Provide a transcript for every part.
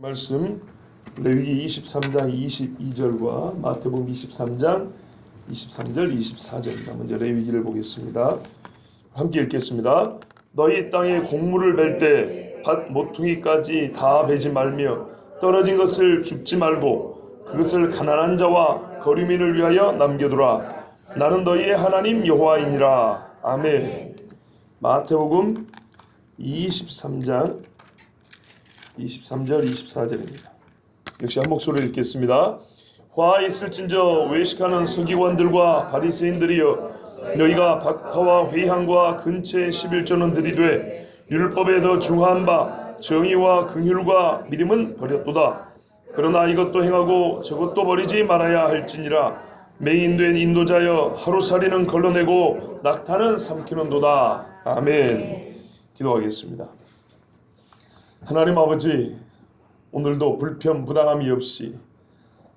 말씀 레위기 23장 22절과 마태복음 23장 23절 24절입니다. 먼저 레위기를 보겠습니다. 함께 읽겠습니다. 너희 땅에 곡물을 벨 때 밭 모퉁이까지 다 베지 말며 떨어진 것을 줍지 말고 그것을 가난한 자와 거류민을 위하여 남겨두라. 나는 너희의 하나님 여호와이니라. 아멘. 마태복음 23장 23절 24절입니다. 역시 한 목소리로 읽겠습니다. 화 있을진저 외식하는 서기관들과 바리새인들이여, 너희가 박하와 회향과 근처의 11조는 들이되 율법에 더 중한 바 정의와 긍휼과 믿음은 버렸도다. 그러나 이것도 행하고 저것도 버리지 말아야 할지니라. 맹인된 인도자여, 하루살이는 걸러내고 낙타는 삼키는도다. 아멘. 기도하겠습니다. 하나님 아버지, 오늘도 불편 부당함이 없이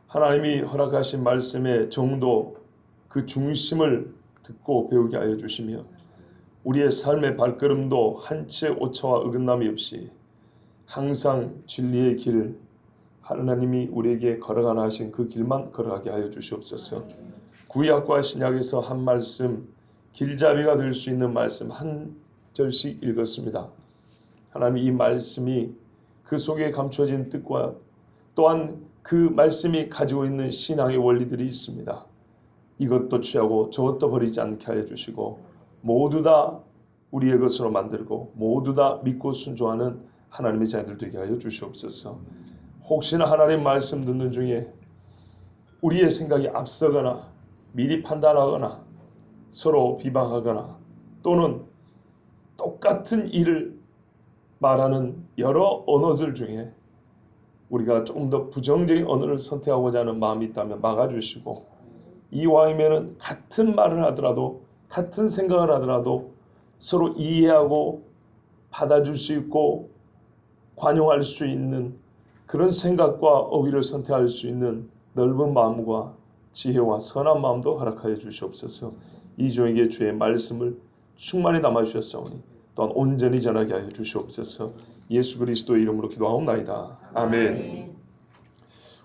하나님이 허락하신 말씀의 정도, 그 중심을 듣고 배우게 하여 주시며 우리의 삶의 발걸음도 한치의 오차와 어긋남이 없이 항상 진리의 길, 하나님이 우리에게 걸어가나 하신 그 길만 걸어가게 하여 주시옵소서. 구약과 신약에서 한 말씀, 길잡이가 될 수 있는 말씀 한 절씩 읽었습니다. 하나님, 이 말씀이 그 속에 감춰진 뜻과 또한 그 말씀이 가지고 있는 신앙의 원리들이 있습니다. 이것도 취하고 저것도 버리지 않게 하여 주시고 모두 다 우리의 것으로 만들고 모두 다 믿고 순종하는 하나님의 자녀들 되게 하여 주시옵소서. 혹시나 하나님 말씀 듣는 중에 우리의 생각이 앞서거나 미리 판단하거나 서로 비방하거나 또는 똑같은 일을 말하는 여러 언어들 중에 우리가 조금 더 부정적인 언어를 선택하고자 하는 마음이 있다면 막아주시고, 이왕이면 같은 말을 하더라도 같은 생각을 하더라도 서로 이해하고 받아줄 수 있고 관용할 수 있는 그런 생각과 어휘를 선택할 수 있는 넓은 마음과 지혜와 선한 마음도 허락하여 주시옵소서. 이 종에게 주의 말씀을 충만히 담아주셨사오니 또한 온전히 전하게 하여 주시옵소서. 예수 그리스도의 이름으로 기도하옵나이다. 아멘.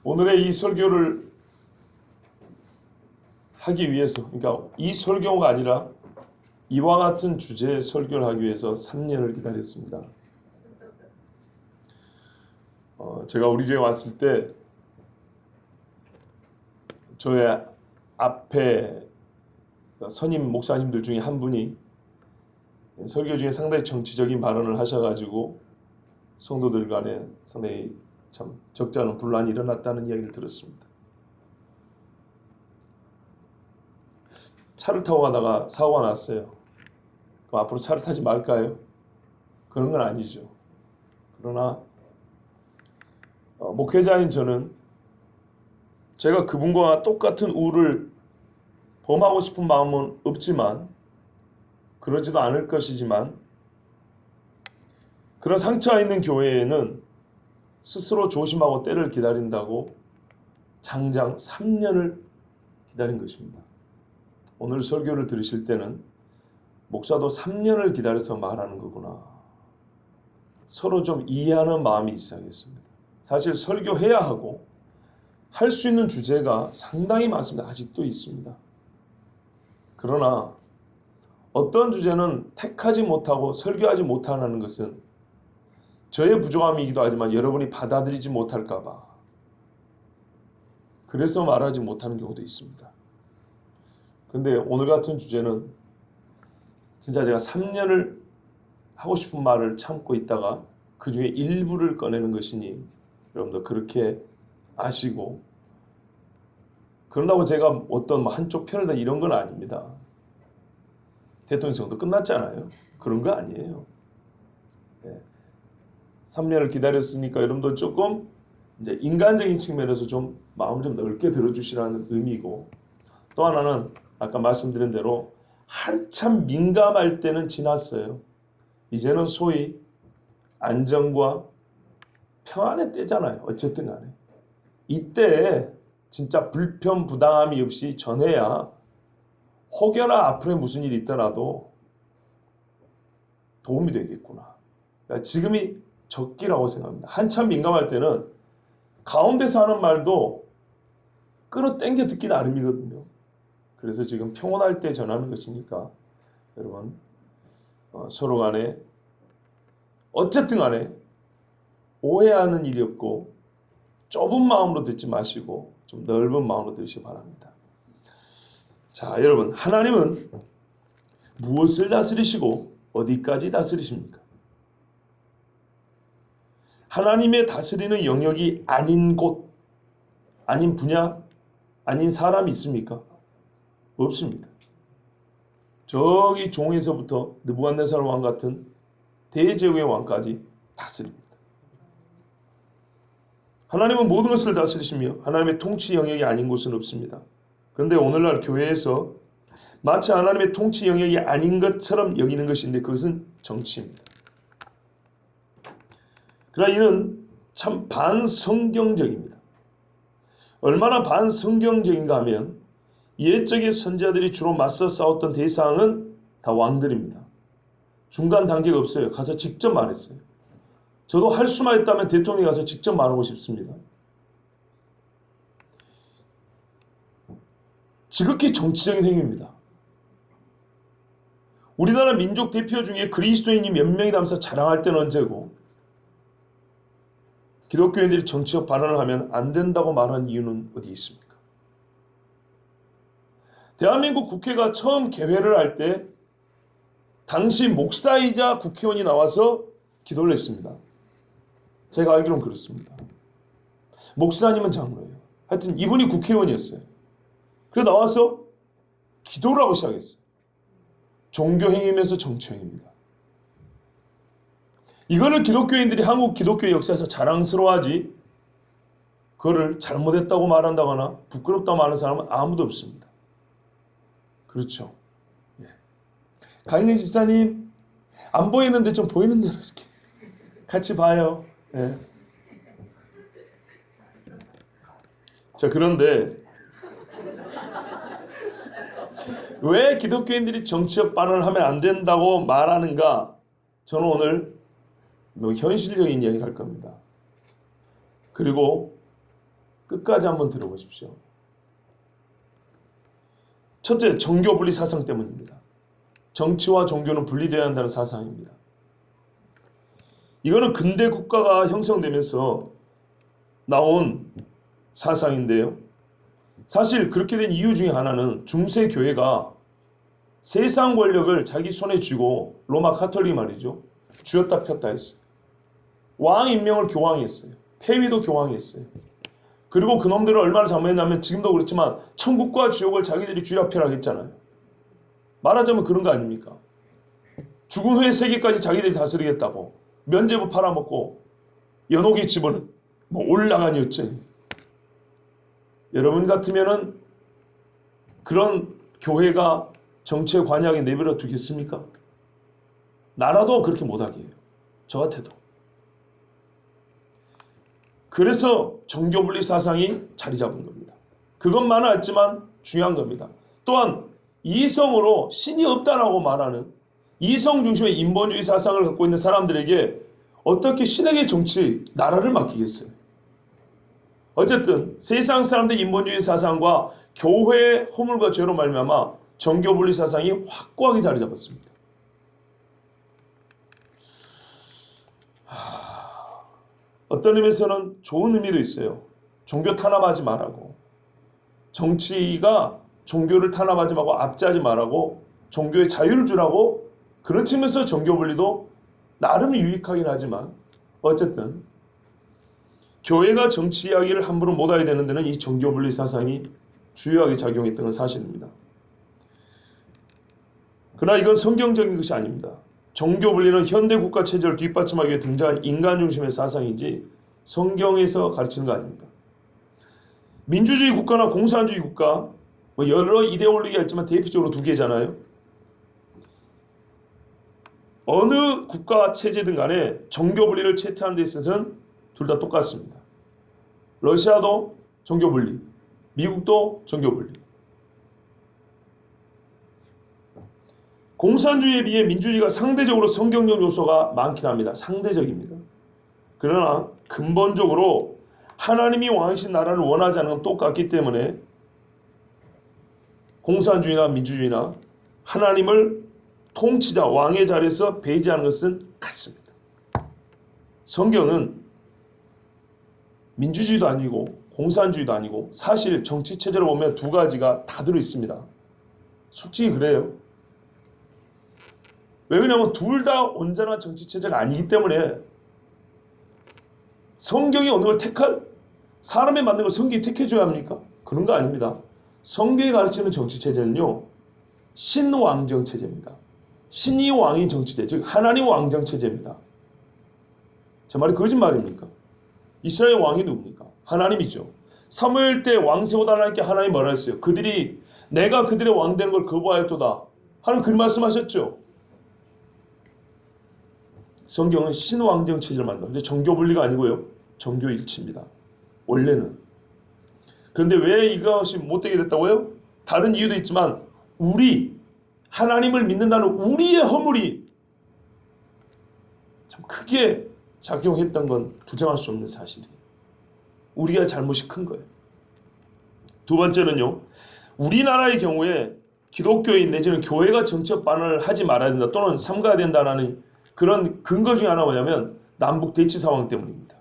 오늘의 이 설교를 하기 위해서, 그러니까 이 설교가 아니라 이와 같은 주제의 설교를 하기 위해서 3년을 기다렸습니다. 제가 우리 교회 왔을 때 저의 앞에 선임 목사님들 중에 한 분이 설교 중에 상당히 정치적인 발언을 하셔가지고 성도들 간에 상당히 참 적잖은 분란이 일어났다는 이야기를 들었습니다. 차를 타고 가다가 사고가 났어요. 그럼 앞으로 차를 타지 말까요? 그런 건 아니죠. 그러나 목회자인 저는 제가 그분과 똑같은 우를 범하고 싶은 마음은 없지만, 그러지도 않을 것이지만, 그런 상처가 있는 교회에는 스스로 조심하고 때를 기다린다고 장장 3년을 기다린 것입니다. 오늘 설교를 들으실 때는 목사도 3년을 기다려서 말하는 거구나, 서로 좀 이해하는 마음이 있어야겠습니다. 사실 설교해야 하고 할 수 있는 주제가 상당히 많습니다. 아직도 있습니다. 그러나 어떤 주제는 택하지 못하고 설교하지 못하는 것은 저의 부족함이기도 하지만 여러분이 받아들이지 못할까 봐 그래서 말하지 못하는 경우도 있습니다. 그런데 오늘 같은 주제는 진짜 제가 3년을 하고 싶은 말을 참고 있다가 그 중에 일부를 꺼내는 것이니 여러분도 그렇게 아시고, 그런다고 제가 어떤 한쪽 편을 다 이런 건 아닙니다. 대통령 선거도 끝났잖아요. 그런 거 아니에요. 3년을 기다렸으니까 여러분도 조금 이제 인간적인 측면에서 좀 마음을 좀 넓게 들어주시라는 의미고, 또 하나는 아까 말씀드린 대로 한참 민감할 때는 지났어요. 이제는 소위 안정과 평안의 때잖아요. 어쨌든 간에 이때 진짜 불편 부당함이 없이 전해야 혹여나 앞으로 무슨 일이 있더라도 도움이 되겠구나. 그러니까 지금이 적기라고 생각합니다. 한참 민감할 때는 가운데서 하는 말도 끌어당겨 듣기 나름이거든요. 그래서 지금 평온할 때 전하는 것이니까 여러분 서로 간에 어쨌든 간에 오해하는 일이 없고 좁은 마음으로 듣지 마시고 좀 넓은 마음으로 들으시기 바랍니다. 자, 여러분, 하나님은 무엇을 다스리시고 어디까지 다스리십니까? 하나님의 다스리는 영역이 아닌 곳, 아닌 분야, 아닌 사람이 있습니까? 없습니다. 저기 종에서부터 느부갓네살 왕 같은 대제국의 왕까지 다스립니다. 하나님은 모든 것을 다스리시며 하나님의 통치 영역이 아닌 곳은 없습니다. 그런데 오늘날 교회에서 마치 하나님의 통치 영역이 아닌 것처럼 여기는 것인데 그것은 정치입니다. 그러나 이는 참 반성경적입니다. 얼마나 반성경적인가 하면 옛적의 선지자들이 주로 맞서 싸웠던 대상은 다 왕들입니다. 중간 단계가 없어요. 가서 직접 말했어요. 저도 할 수만 있다면 대통령이 가서 직접 말하고 싶습니다. 지극히 정치적인 행위입니다. 우리나라 민족 대표 중에 그리스도인이 몇 명이 담아서 자랑할 때는 언제고 기독교인들이 정치적 발언을 하면 안 된다고 말한 이유는 어디 있습니까? 대한민국 국회가 처음 개회를 할 때 당시 목사이자 국회의원이 나와서 기도를 했습니다. 제가 알기로는 그렇습니다. 목사 아니면 장로예요. 하여튼 이분이 국회의원이었어요. 그래서 나와서 기도를 하고 시작했어요. 종교행위면서 정치행위입니다. 이거를 기독교인들이 한국 기독교 역사에서 자랑스러워하지 그거를 잘못했다고 말한다거나 부끄럽다고 말하는 사람은 아무도 없습니다. 그렇죠. 예. 강인희 집사님 안 보이는데 좀 보이는 대로 이렇게 같이 봐요. 예. 자, 그런데 왜 기독교인들이 정치적 발언을 하면 안 된다고 말하는가? 저는 오늘 현실적인 이야기를 할 겁니다. 그리고 끝까지 한번 들어보십시오. 첫째, 정교 분리 사상 때문입니다. 정치와 종교는 분리되어야 한다는 사상입니다. 이거는 근대 국가가 형성되면서 나온 사상인데요. 사실 그렇게 된 이유 중에 하나는 중세 교회가 세상 권력을 자기 손에 쥐고 로마 카톨릭 말이죠. 쥐었다 폈다 했어요. 왕 임명을 교황이 했어요. 폐위도 교황이 했어요. 그리고 그놈들을 얼마나 잘못했냐면 지금도 그렇지만 천국과 지옥을 자기들이 쥐락펴락 했잖아요. 말하자면 그런 거 아닙니까? 죽은 후에 세계까지 자기들이 다스리겠다고 면죄부 팔아먹고 연옥에 집어는 올라가니 어쩌니. 여러분 같으면은 그런 교회가 정치에 관여하게 내버려 두겠습니까? 나라도 그렇게 못하게 해요. 저 같아도. 그래서 정교분리 사상이 자리 잡은 겁니다. 그것만은 알지만 중요한 겁니다. 또한 이성으로 신이 없다라고 말하는 이성 중심의 인본주의 사상을 갖고 있는 사람들에게 어떻게 신에게 정치, 나라를 맡기겠어요? 어쨌든 세상 사람들의 인본주의 사상과 교회의 허물과 죄로 말미암아 정교분리 사상이 확고하게 자리 잡았습니다. 어떤 의미에서는 좋은 의미도 있어요. 종교 탄압하지 말라고. 정치가 종교를 탄압하지 말고 압제하지 말라고 종교에 자유를 주라고 그런 측면에서 정교분리도 나름 유익하긴 하지만 어쨌든 교회가 정치 이야기를 함부로 못하게 되는 데는 이 정교분리 사상이 주요하게 작용했던 건 사실입니다. 그러나 이건 성경적인 것이 아닙니다. 정교분리는 현대 국가 체제를 뒷받침하기 위해 등장한 인간 중심의 사상이지 성경에서 가르치는 거 아닙니다. 민주주의 국가나 공산주의 국가 여러 이데올로기가 있지만 대표적으로 두 개잖아요. 어느 국가 체제든 간에 정교분리를 채택하는 데 있어서는 둘 다 똑같습니다. 러시아도 정교분리, 미국도 정교분리. 공산주의에 비해 민주주의가 상대적으로 성경적 요소가 많긴 합니다. 상대적입니다. 그러나 근본적으로 하나님이 왕이신 나라를 원하지 않는 건 똑같기 때문에 공산주의나 민주주의나 하나님을 통치자 왕의 자리에서 배제하는 것은 같습니다. 성경은 민주주의도 아니고 공산주의도 아니고 사실 정치 체제로 보면 두 가지가 다 들어있습니다. 솔직히 그래요. 왜 그러냐면 둘 다 온전한 정치 체제가 아니기 때문에 성경이 어느 걸 사람에 맞는 걸 성경이 택해줘야 합니까? 그런 거 아닙니다. 성경이 가르치는 정치 체제는요, 신왕정 체제입니다. 신이 왕인 정치체, 즉 하나님 왕정 체제입니다. 제 말이 거짓말입니까? 이스라엘 왕이 누굽니까? 하나님이죠. 사무엘 때 왕 세워달라니까 하나님 뭐라 했어요? 내가 그들의 왕 되는 걸 거부하였도다. 하나님 그런 말씀하셨죠. 성경은 신왕정 체제를 만든다. 정교 분리가 아니고요. 정교 일치입니다. 원래는. 그런데 왜 이것이 못되게 됐다고요? 다른 이유도 있지만 하나님을 믿는다는 우리의 허물이 참 크게 작용했던 건 부정할 수 없는 사실이에요. 우리가 잘못이 큰 거예요. 두 번째는요. 우리나라의 경우에 기독교인 내지는 교회가 정책 반응을 하지 말아야 된다 또는 삼가야 된다는 그런 근거 중에 하나가 뭐냐면 남북 대치 상황 때문입니다.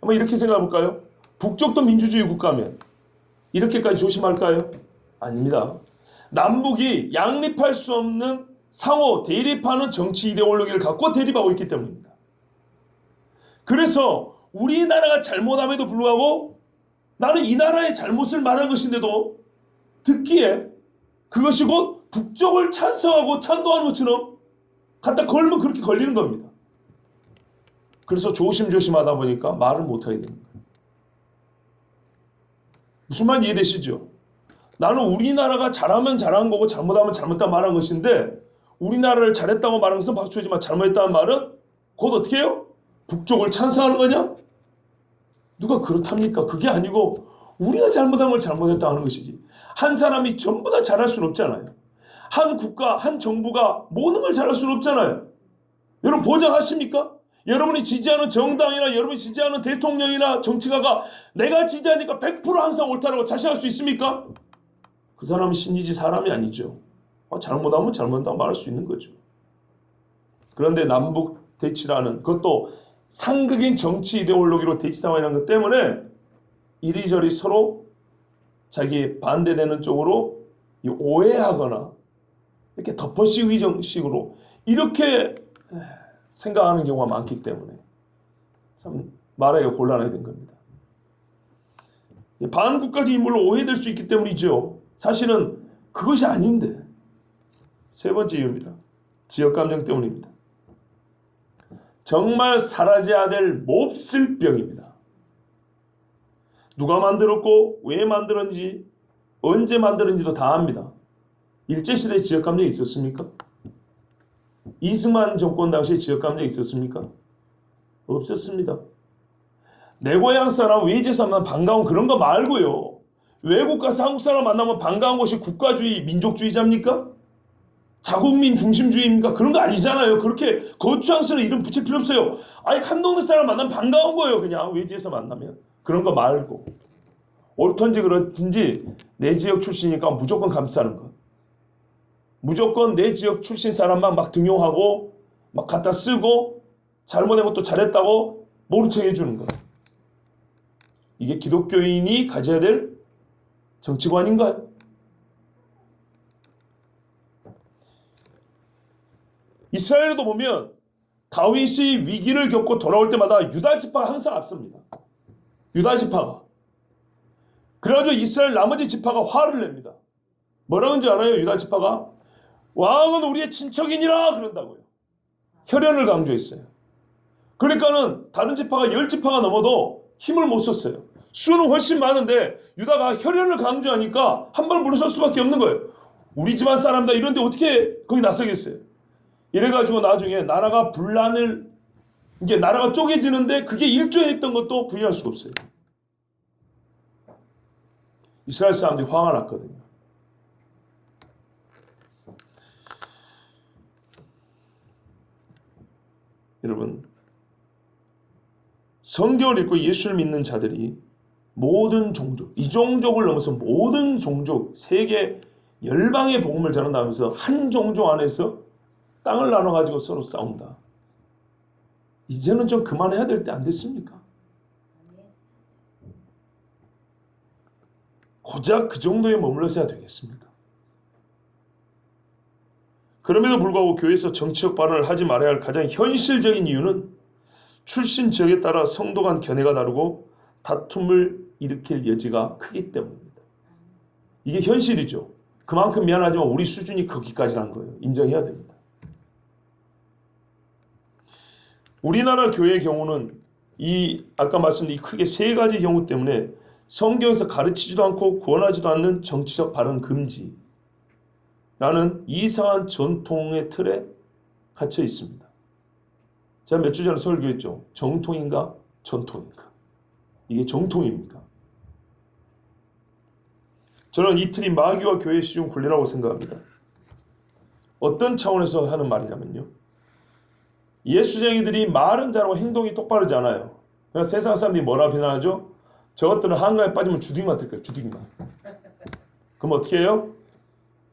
한번 이렇게 생각해 볼까요? 북쪽도 민주주의 국가면 이렇게까지 조심할까요? 아닙니다. 남북이 양립할 수 없는 상호 대립하는 정치 이데올로기를 갖고 대립하고 있기 때문입니다. 그래서 우리나라가 잘못함에도 불구하고 나는 이 나라의 잘못을 말한 것인데도 듣기에 그것이 곧 북쪽을 찬성하고 찬동하는 것처럼 갖다 걸면 그렇게 걸리는 겁니다. 그래서 조심조심하다 보니까 말을 못하게 되는 거예요. 무슨 말 이해되시죠? 나는 우리나라가 잘하면 잘한 거고 잘못하면 잘못한 말한 것인데 우리나라를 잘했다고 말한 것은 박수지만 잘못했다는 말은 곧 어떻게 해요? 북쪽을 찬성하는 거냐? 누가 그렇답니까? 그게 아니고 우리가 잘못한 걸 잘못했다 하는 것이지. 한 사람이 전부 다 잘할 수는 없잖아요. 한 국가, 한 정부가 모든 걸 잘할 수는 없잖아요. 여러분 보장하십니까? 여러분이 지지하는 정당이나 여러분이 지지하는 대통령이나 정치가가 내가 지지하니까 100% 항상 옳다라고 자신할 수 있습니까? 그 사람은 신이지 사람이 아니죠. 잘못하면 잘못한다고 말할 수 있는 거죠. 그런데 남북 대치라는 그것도 상극인 정치 이데올로기로 대치 상황이라는 것 때문에 이리저리 서로 자기에 반대되는 쪽으로 오해하거나 이렇게 덮어씌우기 식으로 이렇게 생각하는 경우가 많기 때문에 참 말하기가 곤란하게 된 겁니다. 반국가적 인물로 오해될 수 있기 때문이죠. 사실은 그것이 아닌데. 세 번째 이유입니다. 지역감정 때문입니다. 정말 사라져야 될 몹쓸 병입니다. 누가 만들었고 왜 만들었는지 언제 만들었는지도 다 압니다. 일제시대에 지역감정이 있었습니까? 이승만 정권 당시에 지역감정이 있었습니까? 없었습니다. 내 고향 사람 외지 사람 반가운 그런 거 말고요. 외국 가서 한국 사람 만나면 반가운 것이 국가주의, 민족주의자입니까? 자국민 중심주의입니까? 그런 거 아니잖아요. 그렇게 거추장스러운 이름 붙일 필요 없어요. 아니 한 동네 사람 만나면 반가운 거예요. 그냥 외지에서 만나면. 그런 거 말고. 옳던지 그렇든지 내 지역 출신이니까 무조건 감싸는 것. 무조건 내 지역 출신 사람만 막 등용하고 막 갖다 쓰고 잘못한 것도 잘했다고 모른 척 해주는 것. 이게 기독교인이 가져야 될 정치관인가요? 이스라엘에도 보면 다윗이 위기를 겪고 돌아올 때마다 유다 지파가 항상 앞섭니다. 유다 지파가. 그래가지고 이스라엘 나머지 지파가 화를 냅니다. 뭐라는지 알아요? 유다 지파가 왕은 우리의 친척이니라 그런다고요. 혈연을 강조했어요. 그러니까는 다른 지파가 10지파가 넘어도 힘을 못 썼어요. 수는 훨씬 많은데 유다가 혈연을 강조하니까 한 발 물러설 수밖에 없는 거예요. 우리 집안 사람다 이런데 어떻게 거기 나서겠어요? 이래가지고 나중에 나라가 이게 나라가 쪼개지는데 그게 일조했던 것도 부인할 수가 없어요. 이스라엘 사람들이 화가 났거든요. 여러분, 성경을 읽고 예수를 믿는 자들이 모든 종족, 이종족을 넘어서 모든 종족, 세계 열방의 복음을 전한다면서 한 종족 안에서 땅을 나눠가지고 서로 싸운다. 이제는 좀 그만해야 될 때 안 됐습니까? 고작 그 정도에 머물러서야 되겠습니까? 그럼에도 불구하고 교회에서 정치적 발언을 하지 말아야 할 가장 현실적인 이유는 출신 지역에 따라 성도 간 견해가 다르고 다툼을 일으킬 여지가 크기 때문입니다. 이게 현실이죠. 그만큼 미안하지만 우리 수준이 거기까지란 거예요. 인정해야 됩니다. 우리나라 교회의 경우는 아까 말씀드린 이 크게 세 가지 경우 때문에 성경에서 가르치지도 않고 구원하지도 않는 정치적 발언 금지라는 이상한 전통의 틀에 갇혀 있습니다. 제가 몇 주 전에 설교했죠. 정통인가 전통인가. 이게 정통입니까? 저는 이 틀이 마귀와 교회의 쉬운 굴레라고 생각합니다. 어떤 차원에서 하는 말이냐면요. 예수쟁이들이 말은 잘하고 행동이 똑바르지 않아요. 그러니까 세상 사람들이 뭐라 비난하죠? 저것들은 한가에 빠지면 주둥이만 뜰 거예요. 주둥이만. 그럼 어떻게 해요?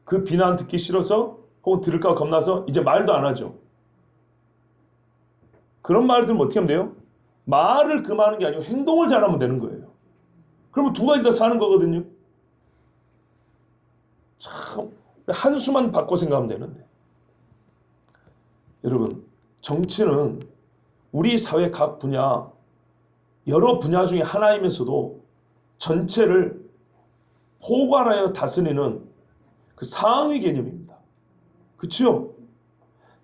그 비난 듣기 싫어서 혹은 들을까 겁나서 이제 말도 안 하죠. 그런 말을 들으면 어떻게 하면 돼요? 말을 금하는 게 아니고 행동을 잘하면 되는 거예요. 그러면 두 가지 다 사는 거거든요. 참 한수만 바꿔 생각하면 되는데. 여러분, 정치는 우리 사회 각 분야, 여러 분야 중에 하나이면서도 전체를 포괄하여 다스리는 그 상위 개념입니다. 그렇죠?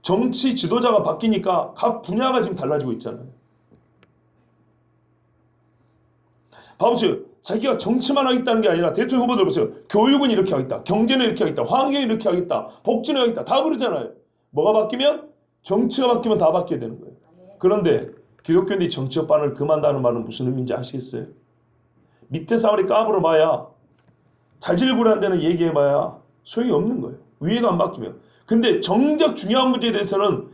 정치 지도자가 바뀌니까 각 분야가 지금 달라지고 있잖아요. 봐보세요. 자기가 정치만 하겠다는 게 아니라 대통령 후보들 보세요. 교육은 이렇게 하겠다. 경제는 이렇게 하겠다. 환경은 이렇게 하겠다. 복지는 하겠다. 다 그러잖아요. 뭐가 바뀌면? 정치가 바뀌면 다 바뀌어야 되는 거예요. 그런데 기독교인들이 정치적 반을 금한다는 말은 무슨 의미인지 아시겠어요? 밑에 사람이 까불어봐야 자질구레한 데는 얘기해봐야 소용이 없는 거예요. 위에가 안 바뀌면. 근데 정작 중요한 문제에 대해서는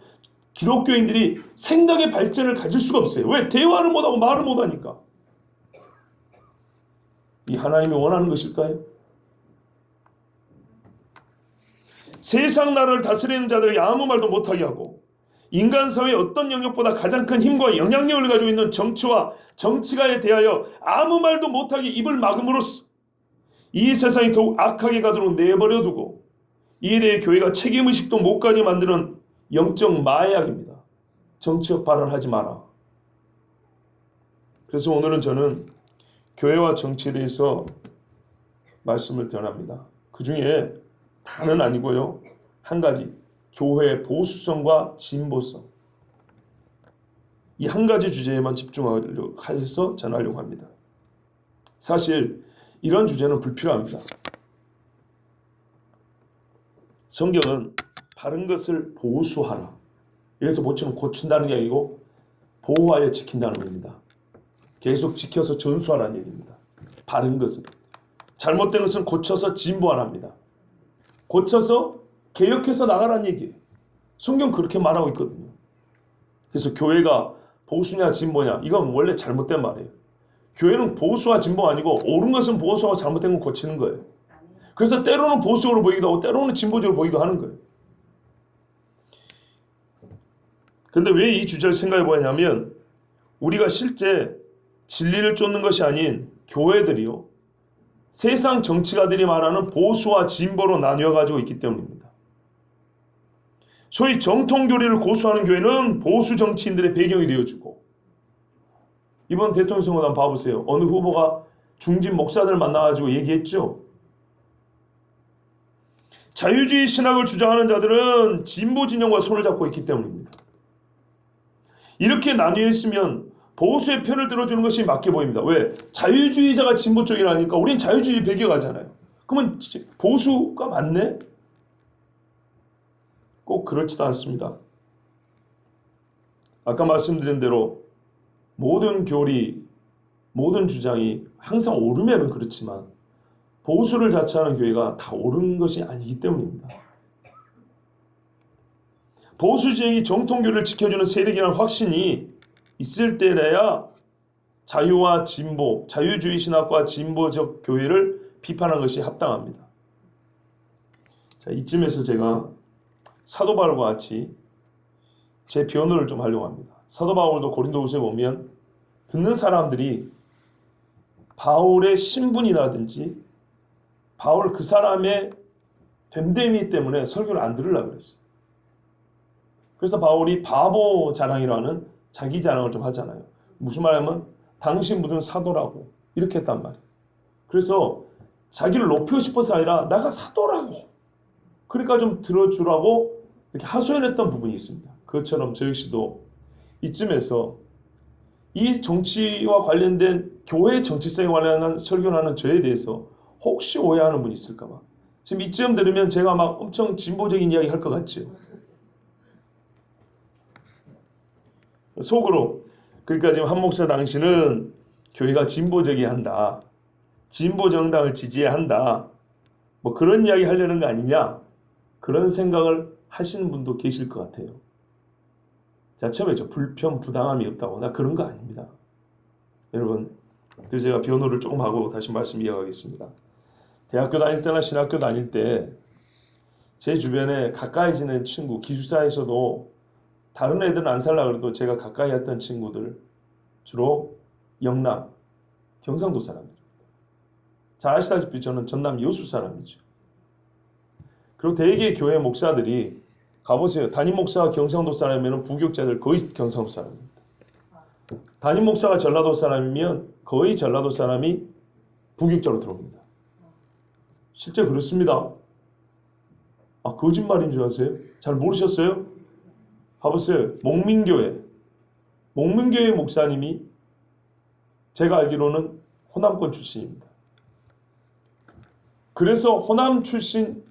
기독교인들이 생각의 발전을 가질 수가 없어요. 왜? 대화를 못하고 말을 못하니까. 이 하나님이 원하는 것일까요? 세상 나라를 다스리는 자들이 아무 말도 못하게 하고 인간 사회의 어떤 영역보다 가장 큰 힘과 영향력을 가지고 있는 정치와 정치가에 대하여 아무 말도 못하게 입을 막음으로써 이 세상이 더욱 악하게 가도록 내버려두고 이에 대해 교회가 책임의식도 못 가게 만드는 영적 마약입니다. 정치적 발언하지 마라. 그래서 오늘은 저는 교회와 정치에 대해서 말씀을 전합니다. 그 중에 다는 아니고요. 한 가지, 교회의 보수성과 진보성. 이 한 가지 주제에만 집중하려고 해서 전하려고 합니다. 사실 이런 주제는 불필요합니다. 성경은 바른 것을 보수하라. 여기서 보충은 고친다는 게 아니고 보호하여 지킨다는 겁니다. 계속 지켜서 전수하라는 얘기입니다. 바른 것은. 잘못된 것은 고쳐서 진보하랍니다. 고쳐서 개혁해서 나가라는 얘기예요. 성경 그렇게 말하고 있거든요. 그래서 교회가 보수냐 진보냐 이건 원래 잘못된 말이에요. 교회는 보수와 진보가 아니고 옳은 것은 보수하고 잘못된 건 고치는 거예요. 그래서 때로는 보수적으로 보이기도 하고 때로는 진보적으로 보이기도 하는 거예요. 그런데 왜 이 주제를 생각해 보았냐면 우리가 실제 진리를 쫓는 것이 아닌 교회들이요. 세상 정치가들이 말하는 보수와 진보로 나뉘어 가지고 있기 때문입니다. 소위 정통교리를 고수하는 교회는 보수 정치인들의 배경이 되어주고 이번 대통령 선거 한번 봐보세요. 어느 후보가 중진 목사들 만나가지고 얘기했죠. 자유주의 신학을 주장하는 자들은 진보 진영과 손을 잡고 있기 때문입니다. 이렇게 나뉘어 있으면 보수의 편을 들어주는 것이 맞게 보입니다. 왜? 자유주의자가 진보 쪽이라니까 우린 자유주의 배겨가잖아요. 그러면 보수가 맞네? 꼭 그렇지도 않습니다. 아까 말씀드린 대로 모든 교리, 모든 주장이 항상 옳으면 그렇지만 보수를 자처하는 교회가 다 옳은 것이 아니기 때문입니다. 보수 진영이 정통교를 지켜주는 세력이라는 확신이 있을 때라야 자유와 진보, 자유주의 신학과 진보적 교회를 비판한 것이 합당합니다. 자, 이쯤에서 제가 사도 바울과 같이 제 변호를 좀 하려고 합니다. 사도 바울도 고린도후서에 보면 듣는 사람들이 바울의 신분이라든지 바울 그 사람의 됨됨이 때문에 설교를 안 들으려고 그랬어요. 그래서 바울이 바보 자랑이라는 자기 자랑을 좀 하잖아요. 무슨 말하면 당신 무슨 사도라고 이렇게 했단 말이에요. 그래서 자기를 높이고 싶어서 아니라 내가 사도라고 그러니까 좀 들어주라고 이렇게 하소연했던 부분이 있습니다. 그것처럼 저 역시도 이쯤에서 이 정치와 관련된 교회 정치성에 관련한 설교를 하는 저에 대해서 혹시 오해하는 분이 있을까 봐 지금 이쯤 들으면 제가 막 엄청 진보적인 이야기 할 것 같죠. 속으로 그러니까 지금 한 목사 당신은 교회가 진보적이어야 한다. 진보 정당을 지지해야 한다. 뭐 그런 이야기 하려는 거 아니냐. 그런 생각을 하시는 분도 계실 것 같아요. 자, 처음에 불편, 부당함이 없다고. 나 그런 거 아닙니다. 여러분, 그래서 제가 변호를 조금 하고 다시 말씀 이어가겠습니다. 대학교 다닐 때나 신학교 다닐 때 제 주변에 가까이 지낸 친구, 기숙사에서도 다른 애들은 안 살라 그래도 제가 가까이 했던 친구들 주로 영남, 경상도 사람들. 잘 아시다시피 저는 전남 여수 사람이죠. 그리고 대개 교회 목사들이 가보세요. 담임 목사가 경상도 사람이면 부교육자들 거의 경상도 사람입니다. 담임 목사가 전라도 사람이면 거의 전라도 사람이 부교육자로 들어옵니다. 실제 그렇습니다. 아, 거짓말인 줄 아세요? 잘 모르셨어요? 가보세요. 목민교회 목사님이 제가 알기로는 호남권 출신입니다. 그래서 호남 출신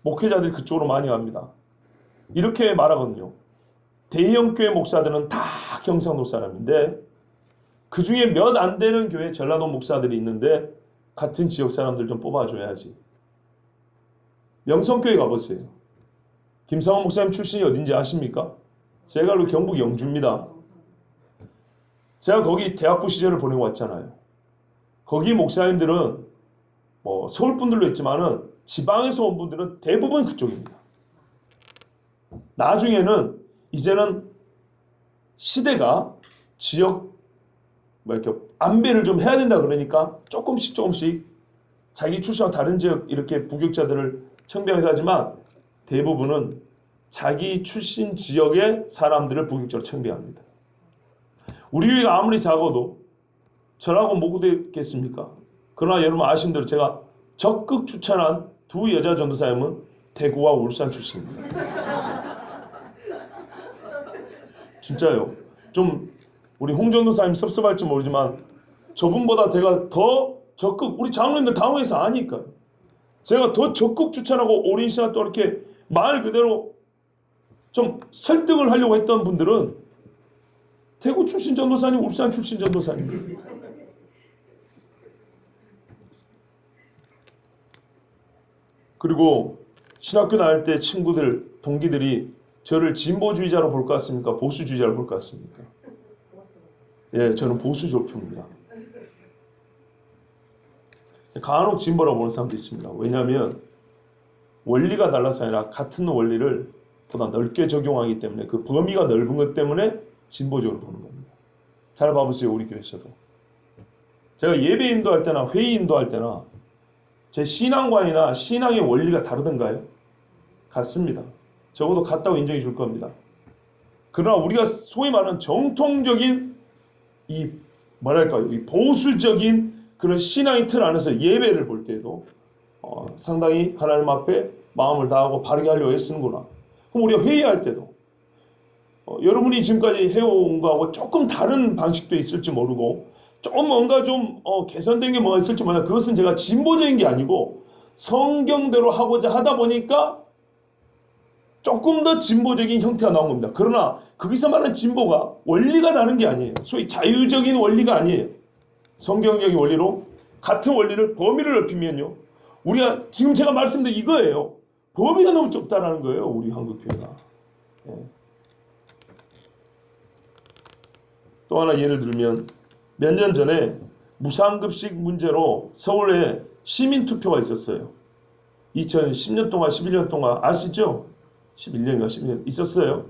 목회자들이 그쪽으로 많이 갑니다. 이렇게 말하거든요. 대형교회 목사들은 다 경상도 사람인데 그 중에 몇 안 되는 교회 전라도 목사들이 있는데 같은 지역 사람들 좀 뽑아줘야지. 명성교회 가보세요. 김상원 목사님 출신이 어딘지 아십니까? 제가 알고 경북 영주입니다. 제가 거기 대학부 시절을 보내고 왔잖아요. 거기 목사님들은 뭐 서울 분들도 있지만은 지방에서 온 분들은 대부분 그쪽입니다. 나중에는 이제는 시대가 지역 이렇게 안배를 좀 해야 된다 그러니까 조금씩 자기 출신과 다른 지역 이렇게 부교육자들을 청빙해서 하지만 대부분은 자기 출신 지역의 사람들을 부교육자로 청빙합니다. 우리 교회가 아무리 작아도 저라고 못 되겠습니까? 그러나 여러분 아시는 대로 제가 적극 추천한 두 여자 전도사님은 대구와 울산 출신입니다. 진짜요. 좀 우리 홍 전도사님 섭섭할지 모르지만 저분보다 제가 더 적극 우리 장로님들 당회에서 아니까 제가 더 적극 추천하고 오랜 시간 또 이렇게 말 그대로 좀 설득을 하려고 했던 분들은 대구 출신 전도사님, 울산 출신 전도사님. 그리고 신학교 다닐 때 친구들, 동기들이 저를 진보주의자로 볼 것 같습니까? 보수주의자로 볼 것 같습니까? 예, 저는 보수조표입니다. 간혹 진보라고 보는 사람도 있습니다. 왜냐하면 원리가 달라서 아니라 같은 원리를 보다 넓게 적용하기 때문에 그 범위가 넓은 것 때문에 진보적으로 보는 겁니다. 잘 봐보세요. 우리 교회에서도. 제가 예배 인도할 때나 회의 인도할 때나 제 신앙관이나 신앙의 원리가 다르던가요? 같습니다. 적어도 같다고 인정해 줄 겁니다. 그러나 우리가 소위 말하는 정통적인 이 보수적인 그런 신앙의 틀 안에서 예배를 볼 때에도 상당히 하나님 앞에 마음을 다하고 바르게 하려고 애쓰는구나. 그럼 우리가 회의할 때도 여러분이 지금까지 해온 거하고 조금 다른 방식도 있을지 모르고 좀 뭔가 좀 개선된 게 뭐가 있을지 몰라요. 그것은 제가 진보적인 게 아니고 성경대로 하고자 하다 보니까 조금 더 진보적인 형태가 나온 겁니다. 그러나 거기서 말하는 진보가 원리가 다른 게 아니에요. 소위 자유적인 원리가 아니에요. 성경적인 원리로 같은 원리를 범위를 넓히면요. 우리가 지금 제가 말씀드린 이거예요. 범위가 너무 좁다라는 거예요. 우리 한국교회가. 또 하나 예를 들면 몇 년 전에 무상급식 문제로 서울에 시민투표가 있었어요. 2010년 동안 11년 동안 아시죠? 11년인가 12년 있었어요.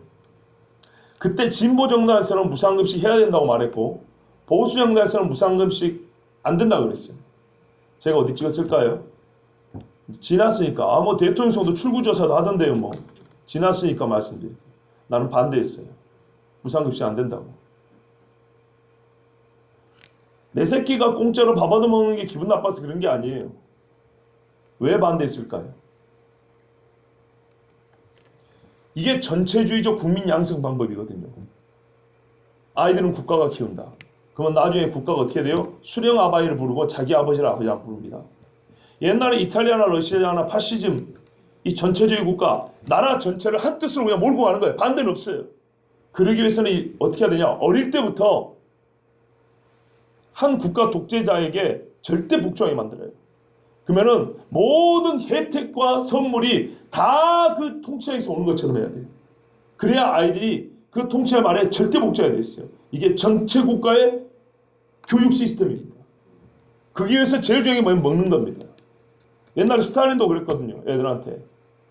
그때 진보정당에서는 무상급식 해야 된다고 말했고 보수정당에서는 무상급식 안 된다고 그랬어요. 제가 어디 찍었을까요? 지났으니까 뭐 대통령 선거 출구조사도 하던데요. 뭐 지났으니까 말씀드릴게요. 나는 반대했어요. 무상급식 안 된다고. 내 새끼가 공짜로 밥 얻어먹는 게 기분 나빠서 그런 게 아니에요. 왜 반대했을까요? 이게 전체주의적 국민 양성 방법이거든요. 아이들은 국가가 키운다. 그러면 나중에 국가가 어떻게 돼요? 수령 아바이를 부르고 자기 아버지를 아버지 안 부릅니다. 옛날에 이탈리아나 러시아나 파시즘 이 전체주의 국가 나라 전체를 한 뜻으로 그냥 몰고 가는 거예요. 반대는 없어요. 그러기 위해서는 어떻게 해야 되냐? 어릴 때부터 한 국가 독재자에게 절대 복종하게 만들어요. 그러면은 모든 혜택과 선물이 다 그 통치에서 오는 것처럼 해야 돼요. 그래야 아이들이 그 통치의 말에 절대 복종하게 돼 있어요. 이게 전체 국가의 교육 시스템입니다. 그게 위해서 제일 중요한 게 뭐냐면 먹는 겁니다. 옛날에 스탈린도 그랬거든요. 애들한테.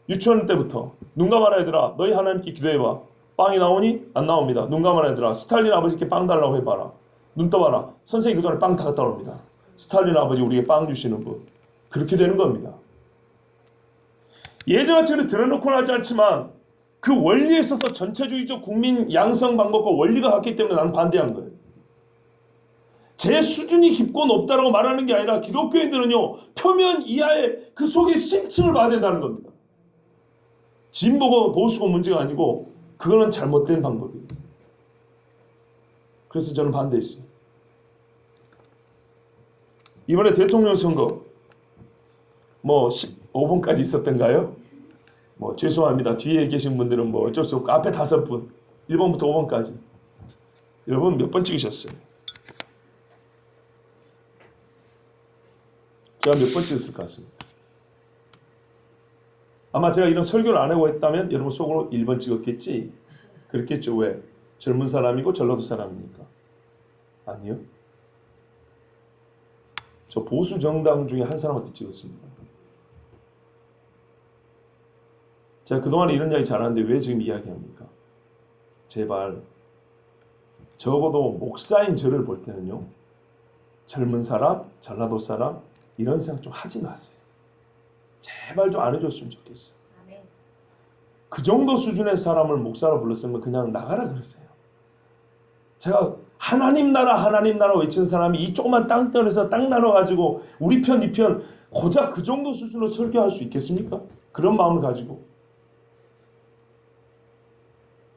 유치원 때부터 눈 감아라 얘들아. 너희 하나님께 기도해봐. 빵이 나오니? 안 나옵니다. 눈 감아라 얘들아. 스탈린 아버지께 빵 달라고 해봐라. 눈 떠봐라. 선생님이 그동안에 빵 다 갖다 옵니다. 스탈린 아버지 우리에게 빵 주시는 분. 그렇게 되는 겁니다. 예전처럼 들어놓고는 하지 않지만 그 원리에 있어서 전체주의적 국민 양성 방법과 원리가 같기 때문에 나는 반대한 거예요. 제 수준이 깊고 높다라고 말하는 게 아니라 기독교인들은요. 표면 이하의 그 속에 심층을 봐야 된다는 겁니다. 진보고 보수고 문제가 아니고 그거는 잘못된 방법이에요. 그래서 저는 반대했어요. 이번에 대통령 선거 뭐 15분까지 있었던가요? 뭐 죄송합니다. 뒤에 계신 분들은 뭐 어쩔 수 없고 앞에 5분 1번부터 5번까지 여러분 몇 번 찍으셨어요? 제가 몇 번 찍었을 것 같습니다. 아마 제가 이런 설교를 안 하고 했다면 여러분 속으로 1번 찍었겠지? 그렇겠죠. 왜? 젊은 사람이고 전라도 사람이니까. 아니요. 저 보수 정당 중에 한 사람한테 찍었습니다. 제가 그동안에 이런 이야기 잘하는데 왜 지금 이야기합니까? 제발 적어도 목사인 저를 볼 때는요. 젊은 사람, 전라도 사람 이런 생각 좀 하지 마세요. 제발 좀 안 해줬으면 좋겠어요. 그 정도 수준의 사람을 목사로 불렀으면 그냥 나가라 그러세요. 제가 하나님 나라 외친 사람이 이 조그만 땅덩어리에서 땅 나눠가지고 우리 편, 이 편 고작 그 정도 수준으로 설교할 수 있겠습니까? 그런 마음을 가지고.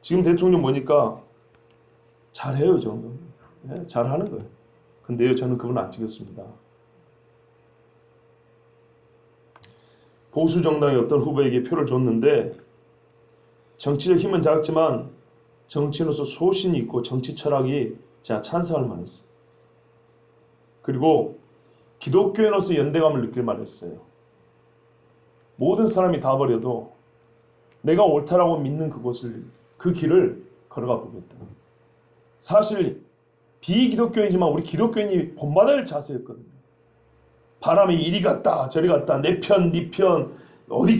지금 대통령 보니까 잘해요, 정도. 네, 잘하는 거예요. 근데요, 저는 그분 안 찍었습니다. 보수 정당의 어떤 후보에게 표를 줬는데 정치적 힘은 작지만 정치인으로서 소신이 있고 정치 철학이 제가 찬성할 만했어요. 그리고 기독교인으로서 연대감을 느낄 만했어요. 모든 사람이 다 버려도 내가 옳다라고 믿는 그곳을 그 길을 걸어가 보겠다. 사실 비기독교인이지만 우리 기독교인이 본받아야 할 자세였거든요. 바람이 이리 갔다 저리 갔다 내 편, 네 편, 어디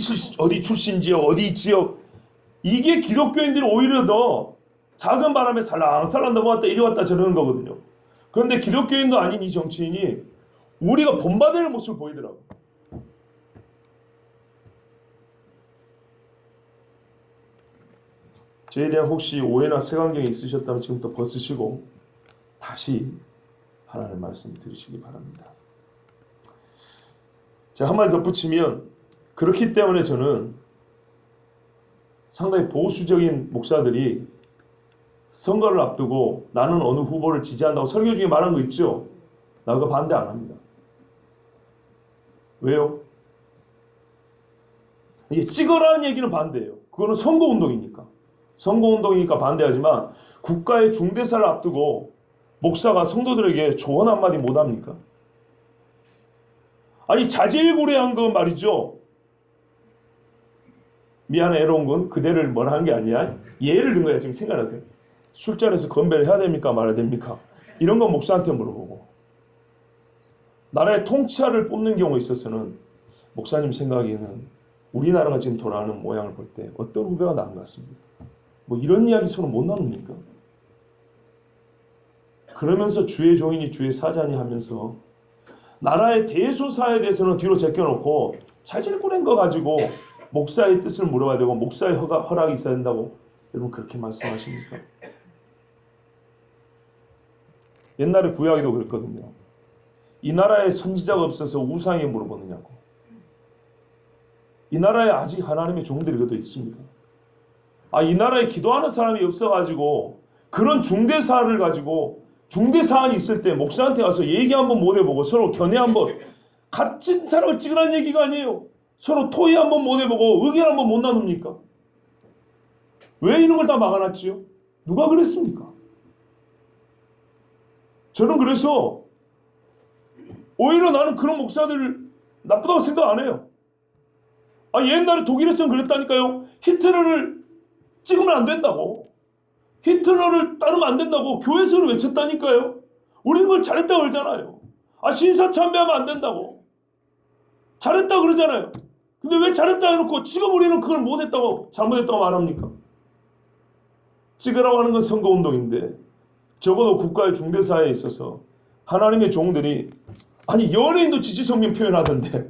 출신 지역, 어디 지역 이게 기독교인들이 오히려 더 작은 바람에 살랑살랑 넘어갔다 이리 왔다 저러는 거거든요. 그런데 기독교인도 아닌 이 정치인이 우리가 본받아야 할 모습을 보이더라고요. 저에 대한 혹시 오해나 색안경이 있으셨다면 지금부터 벗으시고 다시 하나님의 말씀을 들으시기 바랍니다. 제가 한마디 덧붙이면 그렇기 때문에 저는 상당히 보수적인 목사들이 선거를 앞두고 나는 어느 후보를 지지한다고 설교 중에 말한 거 있죠? 나 그거 반대 안 합니다. 왜요? 이게 찍어라는 얘기는 반대예요. 그거는 선거운동이니까. 선거운동이니까 반대하지만 국가의 중대사를 앞두고 목사가 성도들에게 조언 한마디 못합니까? 아니 자질구레한 거 말이죠. 미안해 에론군 그대를 뭐라 한 게 아니야. 예를 든 거야. 지금 생각하세요. 술자리에서 건배를 해야 됩니까 말아야 됩니까? 이런 거 목사한테 물어보고, 나라의 통치자를 뽑는 경우에 있어서는 목사님 생각에는 우리나라가 지금 돌아가는 모양을 볼 때 어떤 후배가 나은 것 같습니까? 뭐 이런 이야기 서로 못 나눕니까? 그러면서 주의 종이니 주의 사자니 하면서 나라의 대소사에 대해서는 뒤로 제껴놓고 자신이 보낸 거 가지고 목사의 뜻을 물어봐야 되고 목사의 허락이 있어야 된다고 여러분 그렇게 말씀하십니까? 옛날에 구약에도 그랬거든요. 이 나라에 선지자가 없어서 우상에 물어보느냐고. 이 나라에 아직 하나님의 종들이 그래도 있습니다. 이 나라에 기도하는 사람이 없어가지고 그런 중대사를 가지고 중대사안이 있을 때 목사한테 가서 얘기 한번 못 해보고 서로 견해 한번 같은 사람을 찍으라는 얘기가 아니에요. 서로 토의 한번 못 해보고 의견 한번 못 나눕니까? 왜 이런 걸 다 막아놨지요? 누가 그랬습니까? 저는 그래서 오히려 나는 그런 목사들을 나쁘다고 생각 안 해요. 옛날에 독일에서는 그랬다니까요. 히틀러를 찍으면 안 된다고. 히틀러를 따르면 안 된다고 교회에서 외쳤다니까요. 우리는 그걸 잘했다고 그러잖아요. 신사참배하면 안 된다고. 잘했다고 그러잖아요. 근데 왜 잘했다 해놓고 지금 우리는 그걸 못했다고 잘못했다고 말합니까? 찍으라고 하는 건 선거운동인데 적어도 국가의 중대사에 있어서 하나님의 종들이 연예인도 지지성명 표현하던데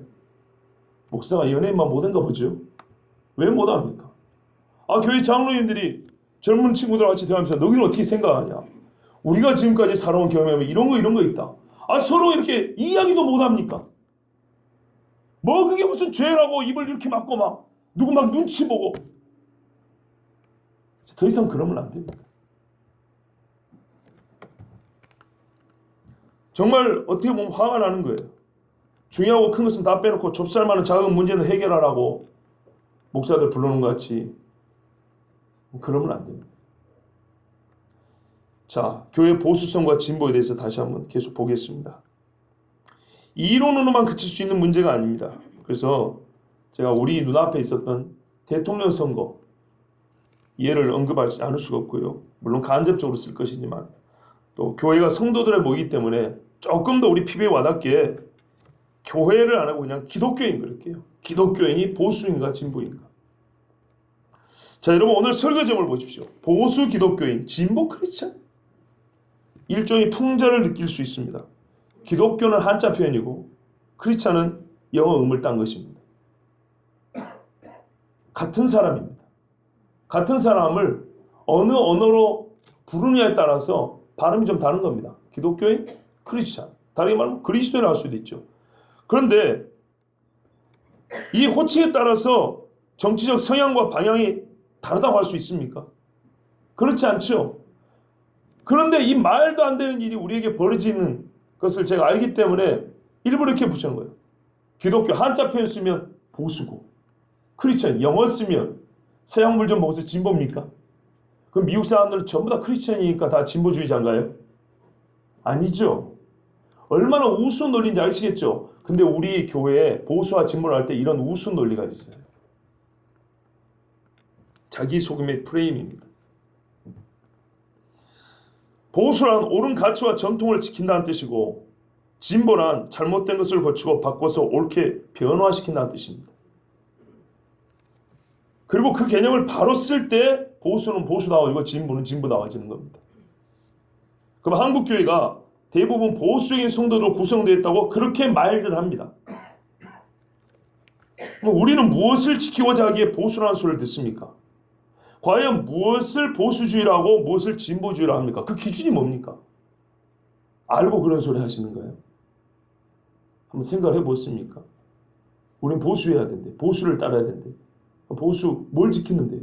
목사가 연예인만 못한가 보죠? 왜 못합니까? 교회 장로님들이 젊은 친구들 같이 대화하면서 너희는 어떻게 생각하냐? 우리가 지금까지 살아온 경험에 이런 거 있다. 서로 이렇게 이야기도 못합니까? 뭐 그게 무슨 죄라고 입을 이렇게 막고 막 누구 막 눈치 보고 더 이상 그러면 안 됩니다. 정말 어떻게 보면 화가 나는 거예요. 중요하고 큰 것은 다 빼놓고 좁쌀 많은 작은 문제는 해결하라고 목사들 불러놓은 것 같이 그러면 안 됩니다. 자, 교회 보수성과 진보에 대해서 다시 한번 계속 보겠습니다. 이론으로만 그칠 수 있는 문제가 아닙니다. 그래서 제가 우리 눈앞에 있었던 대통령 선거 예를 언급하지 않을 수가 없고요. 물론 간접적으로 쓸 것이지만 또 교회가 성도들의 모이기 때문에 조금 더 우리 피부에 와닿게 교회를 안 하고 그냥 기독교인 그럴게요. 기독교인이 보수인가 진보인가. 자, 여러분 오늘 설교 제목을 보십시오. 보수 기독교인, 진보 크리스찬. 일종의 풍자를 느낄 수 있습니다. 기독교는 한자 표현이고 크리스찬은 영어 음을 딴 것입니다. 같은 사람입니다. 같은 사람을 어느 언어로 부르느냐에 따라서 발음이 좀 다른 겁니다. 기독교인, 크리스찬. 다르게 말하면 그리스도인 할 수도 있죠. 그런데 이 호칭에 따라서 정치적 성향과 방향이 다르다고 할 수 있습니까? 그렇지 않죠. 그런데 이 말도 안 되는 일이 우리에게 벌어지는 것을 제가 알기 때문에 일부러 이렇게 붙여놓은 거예요. 기독교 한자 표현 쓰면 보수고 크리스천 영어 쓰면 서양물 좀 먹어서 진보입니까? 그럼 미국 사람들은 전부 다 크리스천이니까 다 진보주의자인가요? 아니죠. 얼마나 우스운 논리인지 아시겠죠? 근데 우리 교회에 보수와 진보를 할 때 이런 우스운 논리가 있어요. 자기 속임의 프레임입니다. 보수란 옳은 가치와 전통을 지킨다는 뜻이고 진보란 잘못된 것을 고치고 바꿔서 옳게 변화시킨다는 뜻입니다. 그리고 그 개념을 바로 쓸 때 보수는 보수다워지고 진보는 진보다워지는 겁니다. 그럼 한국교회가 대부분 보수적인 성도로 구성되어 있다고 그렇게 말들 합니다. 그럼 우리는 무엇을 지키고자 하기에 보수라는 소리를 듣습니까? 과연 무엇을 보수주의라고 무엇을 진보주의라고 합니까? 그 기준이 뭡니까? 알고 그런 소리 하시는 거예요? 한번 생각을 해보셨습니까? 우린 보수해야 된대. 보수를 따라야 된대. 보수 뭘 지키는데요?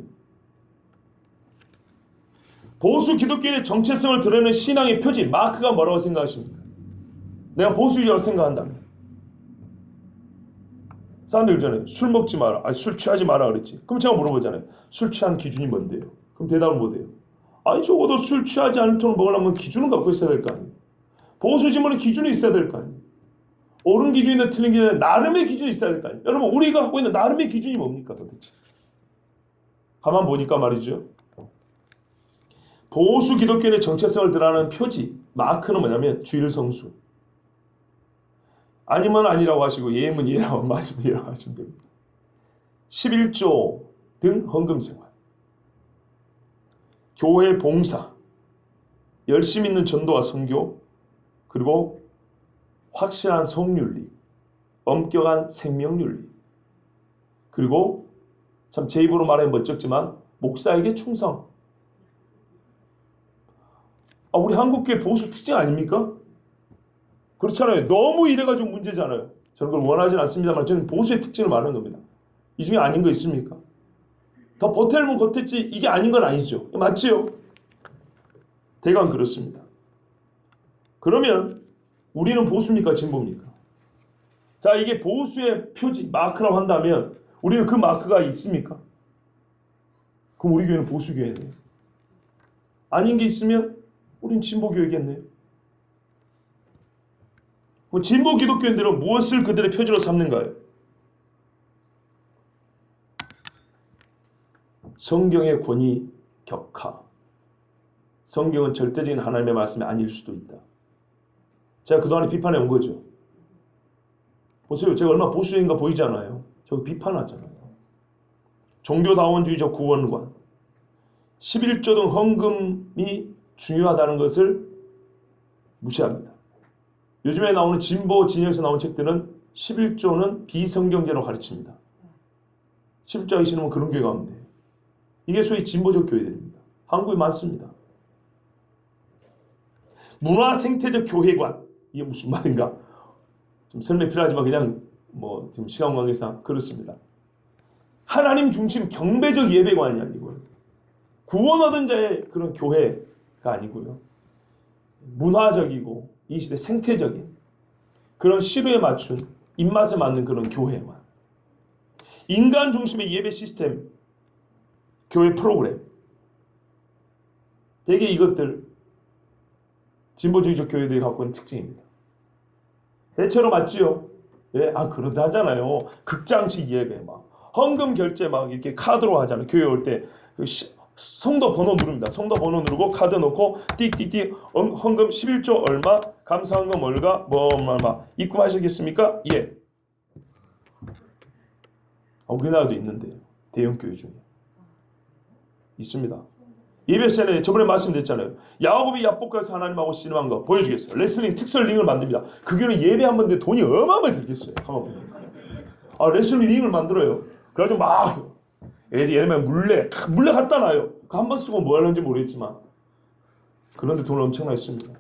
보수 기독교인의 정체성을 드러내는 신앙의 표지 마크가 뭐라고 생각하십니까? 내가 보수주의라고 생각한다면 사람들 그러잖아요. 술 먹지 마라. 술 취하지 마라 그랬지. 그럼 제가 물어보잖아요. 술 취한 기준이 뭔데요? 그럼 대답을 못해요. 적어도 술 취하지 않을 돈을 먹으려면 기준은 갖고 있어야 될 거 아니에요. 보수 진보는 기준이 있어야 될 거 아니에요. 옳은 기준이나 틀린 기준이나 나름의 기준이 있어야 될 거 아니에요. 여러분 우리가 갖고 있는 나름의 기준이 뭡니까 도대체? 가만 보니까 말이죠. 보수 기독교인의 정체성을 드러내는 표지 마크는 뭐냐면 주일성수. 아니면 아니라고 하시고 예면 예라고 맞으면 예라고 하시면 됩니다. 11조 등 헌금생활, 교회 봉사, 열심 있는 전도와 선교, 그리고 확실한 성윤리, 엄격한 생명윤리, 그리고 참 제 입으로 말하면 멋쩍지만 목사에게 충성. 우리 한국교회 보수 특징 아닙니까? 그렇잖아요. 너무 이래가지고 문제잖아요. 저는 그걸 원하진 않습니다만 저는 보수의 특징을 말하는 겁니다. 이 중에 아닌 거 있습니까? 더 보태면 겉했지 이게 아닌 건 아니죠. 맞지요? 대강 그렇습니다. 그러면 우리는 보수입니까? 진보입니까? 자, 이게 보수의 표지, 마크라고 한다면 우리는 그 마크가 있습니까? 그럼 우리 교회는 보수교회네요. 아닌 게 있으면 우린 진보교회겠네요. 진보 기독교인들은 무엇을 그들의 표지로 삼는가요? 성경의 권위 격하. 성경은 절대적인 하나님의 말씀이 아닐 수도 있다. 제가 그동안에 비판해 온 거죠. 보세요. 제가 얼마나 보수인가 보이지 않아요? 저 비판하잖아요. 종교다원주의적 구원관. 11조 등 헌금이 중요하다는 것을 무시합니다. 요즘에 나오는 진보 진영에서 나온 책들은 11조는 비성경제로 가르칩니다. 11조 하기 싫으면 그런 교회 가면 돼요. 이게 소위 진보적 교회들입니다. 한국에 많습니다. 문화 생태적 교회관. 이게 무슨 말인가? 좀 설명 필요하지만 그냥 지금 시간 관계상 그렇습니다. 하나님 중심 경배적 예배관이 아니고요. 구원 얻은 자의 그런 교회가 아니고요. 문화적이고 이 시대 생태적인 그런 시류에 맞춘 입맛에 맞는 그런 교회만. 인간 중심의 예배 시스템, 교회 프로그램. 대개 이것들 진보주의적 교회들이 갖고 있는 특징입니다. 대체로 맞지요? 예, 그러다 하잖아요. 극장식 예배 헌금 결제 이렇게 카드로 하잖아요. 교회 올 때 성도 번호 누릅니다. 성도 번호 누르고 카드 넣고 띡띡띡 헌금 11조 얼마, 감사헌금 얼마, 입금하시겠습니까? 예. 우리나라도 있는데요. 대형 교회 중에 있습니다. 예배 시간에 저번에 말씀드렸잖아요. 야고보이 야복가에서 하나님하고 씨름한 거 보여주겠어요. 레슬링 특설 링을 만듭니다. 그게는 예배 한 번인데 돈이 어마어마하게 들겠어요. 한번 보니까. 레슬링 링을 만들어요. 그래가지고 예를 들면 물레 갖다 놔요. 그 한 번 쓰고 뭐 하는지 모르겠지만 그런데 돈을 엄청나게 씁니다.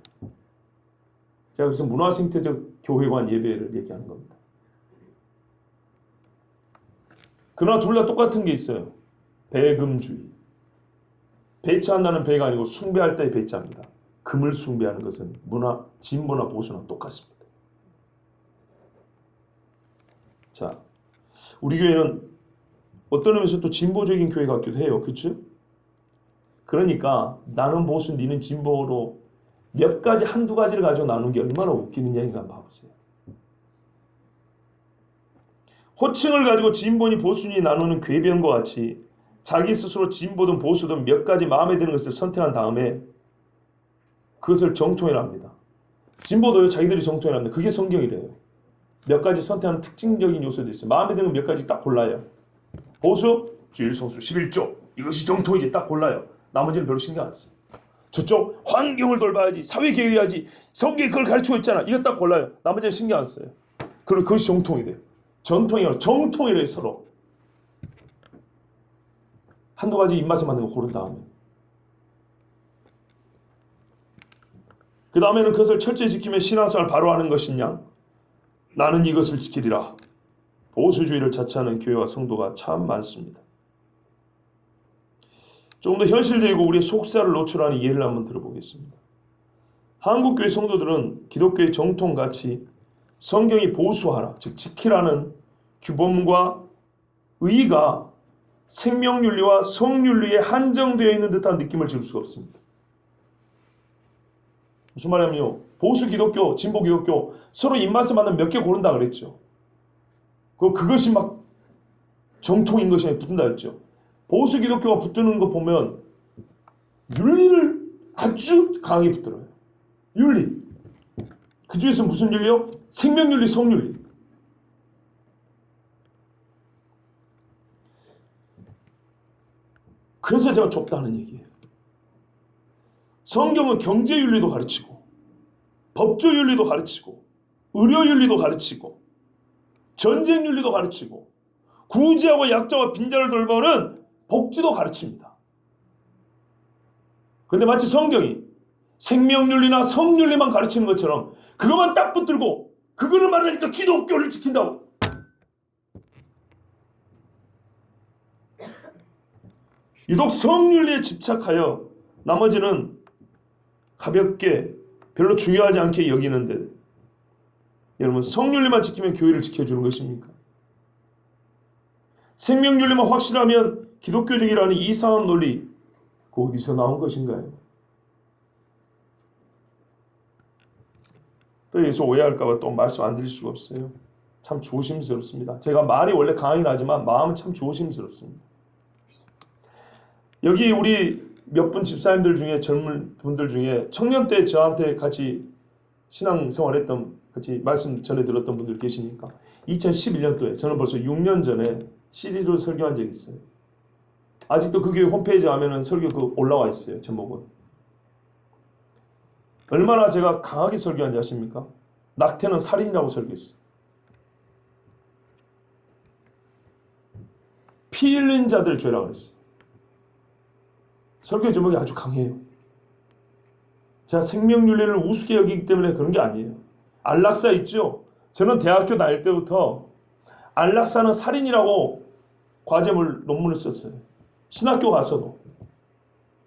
제가 그래서 문화생태적 교회관 예배를 얘기하는 겁니다. 그러나 둘 다 똑같은 게 있어요. 배금주의. 배차한다는 배가 아니고 숭배할 때의 배차입니다. 금을 숭배하는 것은 진보나 보수나 똑같습니다. 자, 우리 교회는 어떤 의미에서 또 진보적인 교회 같기도 해요. 그렇죠? 그러니까 나는 보수, 니는 진보로 몇 가지, 한두 가지를 가지고 나누는 게 얼마나 웃기는 얘기인가 봐보세요. 호칭을 가지고 진보니 보수니 나누는 궤변과 같이 자기 스스로 진보든 보수든 몇 가지 마음에 드는 것을 선택한 다음에 그것을 정통이랍니다. 진보도요, 자기들이 정통이랍니다. 그게 성경이래요. 몇 가지 선택하는 특징적인 요소도 있어요. 마음에 드는 몇 가지 딱 골라요. 보수, 주일성수 11조. 이것이 정통이지 딱 골라요. 나머지는 별로 신경 안 써요. 저쪽 환경을 돌봐야지, 사회개혁해야지, 성경이 그걸 가르치고 있잖아. 이거 딱 골라요. 나머지는 신경 안 써요. 그리고 그것이 정통이 돼요. 정통이래요, 서로. 한두 가지 입맛에 맞는 거 고른 다음에. 그 다음에는 그것을 철저히 지키며 신앙생활을 바로 하는 것이냐? 나는 이것을 지키리라. 보수주의를 자처하는 교회와 성도가 참 많습니다. 조금 더 현실적이고 우리의 속사를 노출하는 예를 한번 들어보겠습니다. 한국교회 성도들은 기독교의 정통가치, 성경이 보수하라, 즉 지키라는 규범과 의의가 생명윤리와 성윤리에 한정되어 있는 듯한 느낌을 지울 수가 없습니다. 무슨 말이냐면요. 보수 기독교, 진보 기독교 서로 입맛에 맞는 몇 개 고른다 그랬죠. 그것이 막 정통인 것이 붙는다 했죠. 보수 기독교가 붙드는 거 보면 윤리를 아주 강하게 붙들어요. 윤리. 그 중에서 무슨 윤리요? 생명윤리, 성윤리. 그래서 제가 좁다는 얘기예요. 성경은 경제윤리도 가르치고 법조윤리도 가르치고 의료윤리도 가르치고 전쟁윤리도 가르치고 구제하고 약자와 빈자를 돌보는 복지도 가르칩니다. 그런데 마치 성경이 생명윤리나 성윤리만 가르치는 것처럼 그것만 딱 붙들고 그거를 말하니까 기독교를 지킨다고. 유독 성윤리에 집착하여 나머지는 가볍게 별로 중요하지 않게 여기는데, 여러분 성윤리만 지키면 교회를 지켜주는 것입니까? 생명윤리만 확실하면 기독교적이라는 이상한 논리, 그 어디서 나온 것인가요? 또 여기서 오해할까봐 또 말씀 안 드릴 수가 없어요. 참 조심스럽습니다. 제가 말이 원래 강하긴 하지만 마음은 참 조심스럽습니다. 여기 우리 몇 분 집사님들 중에, 젊은 분들 중에 청년 때 저한테 같이 신앙생활했던, 같이 말씀 전해 들었던 분들 계시니까 2011년도에 저는 벌써 6년 전에 CD로 설교한 적이 있어요. 아직도 그 교회 홈페이지 가면은 설교 그 올라와 있어요. 제목은. 얼마나 제가 강하게 설교한지 아십니까? 낙태는 살인이라고 설교했어요. 피 흘린 자들 죄라고 그랬어요. 설교 제목이 아주 강해요. 제가 생명윤리를 우습게 여기기 때문에 그런 게 아니에요. 안락사 있죠? 저는 대학교 다닐 때부터 안락사는 살인이라고 과제물 논문을 썼어요. 신학교 가서도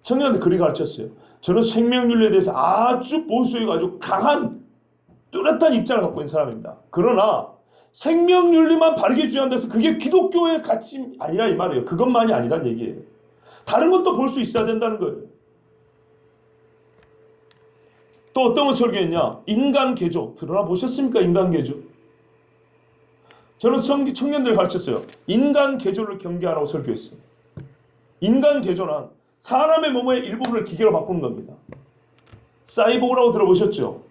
청년한테 그리 가르쳤어요. 저는 생명윤리에 대해서 아주 보수해가지고 강한 뚜렷한 입장을 갖고 있는 사람입니다. 그러나 생명윤리만 바르게 주장한다 해서 그게 기독교의 가치 아니라 이 말이에요. 그것만이 아니란 얘기예요. 다른 것도 볼 수 있어야 된다는 거예요. 또 어떤 걸 설교했냐? 인간개조. 들어나 보셨습니까? 인간개조. 저는 청년들 가르쳤어요. 인간개조를 경계하라고 설교했어요. 인간개조는 사람의 몸의 일부분을 기계로 바꾸는 겁니다. 사이보그라고 들어보셨죠?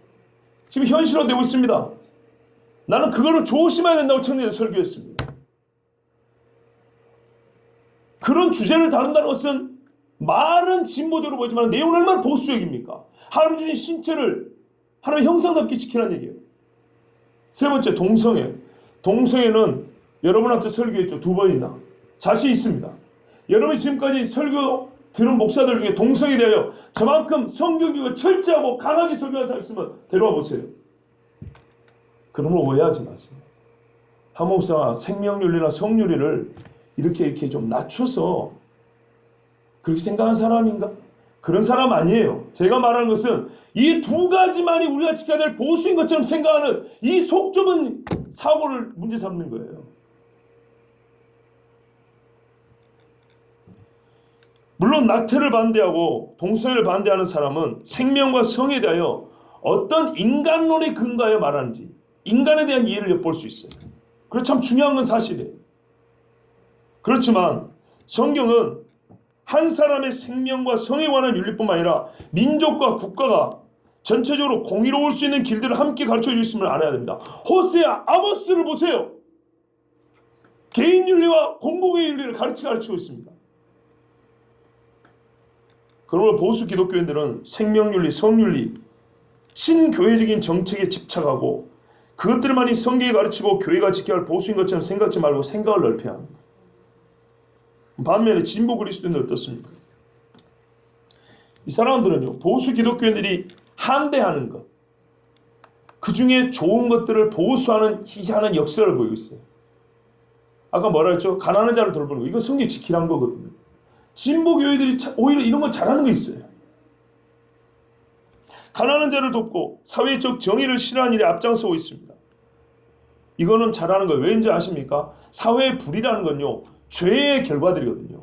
지금 현실화되고 있습니다. 나는 그거를 조심해야 된다고 청년들 설교했습니다. 그런 주제를 다룬다는 것은 말은 진보적으로 보이지만 내용은 얼마나 보수적입니까? 하나님 주신 신체를 하나님의 형상답게 지키라는 얘기예요. 세 번째, 동성애. 동성애는 여러분한테 설교했죠. 2번이나. 자신 있습니다. 여러분이 지금까지 설교 들은 목사들 중에 동성애에 대하여 저만큼 성경교육을 철저하고 강하게 설교한 사람 있으면 데려와 보세요. 그러면 오해하지 마세요. 한 목사가 생명윤리나 성윤리를 이렇게 좀 낮춰서 그렇게 생각하는 사람인가? 그런 사람 아니에요. 제가 말하는 것은 이 두 가지만이 우리가 지켜야 될 보수인 것처럼 생각하는 이 속 좁은 사고를 문제 삼는 거예요. 물론 낙태를 반대하고 동성애를 반대하는 사람은 생명과 성에 대하여 어떤 인간론에 근거하여 말하는지 인간에 대한 이해를 엿볼 수 있어요. 그래서 참 중요한 건 사실이에요. 그렇지만 성경은 한 사람의 생명과 성에 관한 윤리뿐만 아니라 민족과 국가가 전체적으로 공의로울 수 있는 길들을 함께 가르쳐 주심을 알아야 됩니다. 호세아, 아모스를 보세요. 개인 윤리와 공공의 윤리를 가르치고 있습니다. 그러므로 보수 기독교인들은 생명윤리, 성윤리, 신교회적인 정책에 집착하고 그것들만이 성경이 가르치고 교회가 지켜야 할 보수인 것처럼 생각지 말고 생각을 넓혀야 합니다. 반면에 진보 그리스도인들 어떻습니까? 이 사람들은요, 보수 기독교인들이 한대하는 것, 그 중에 좋은 것들을 보수하는 희한한 역사를 보이고 있어요. 아까 뭐라 했죠? 가난한 자를 돌보는 거. 이거 성경이 지키라는 거거든요. 진보 교회들이 오히려 이런 거 잘하는 거 있어요. 가난한 자를 돕고 사회적 정의를 실현하는 일에 앞장서고 있습니다. 이거는 잘하는 거예요. 왜인지 아십니까? 사회의 불이라는 건요, 죄의 결과들이거든요.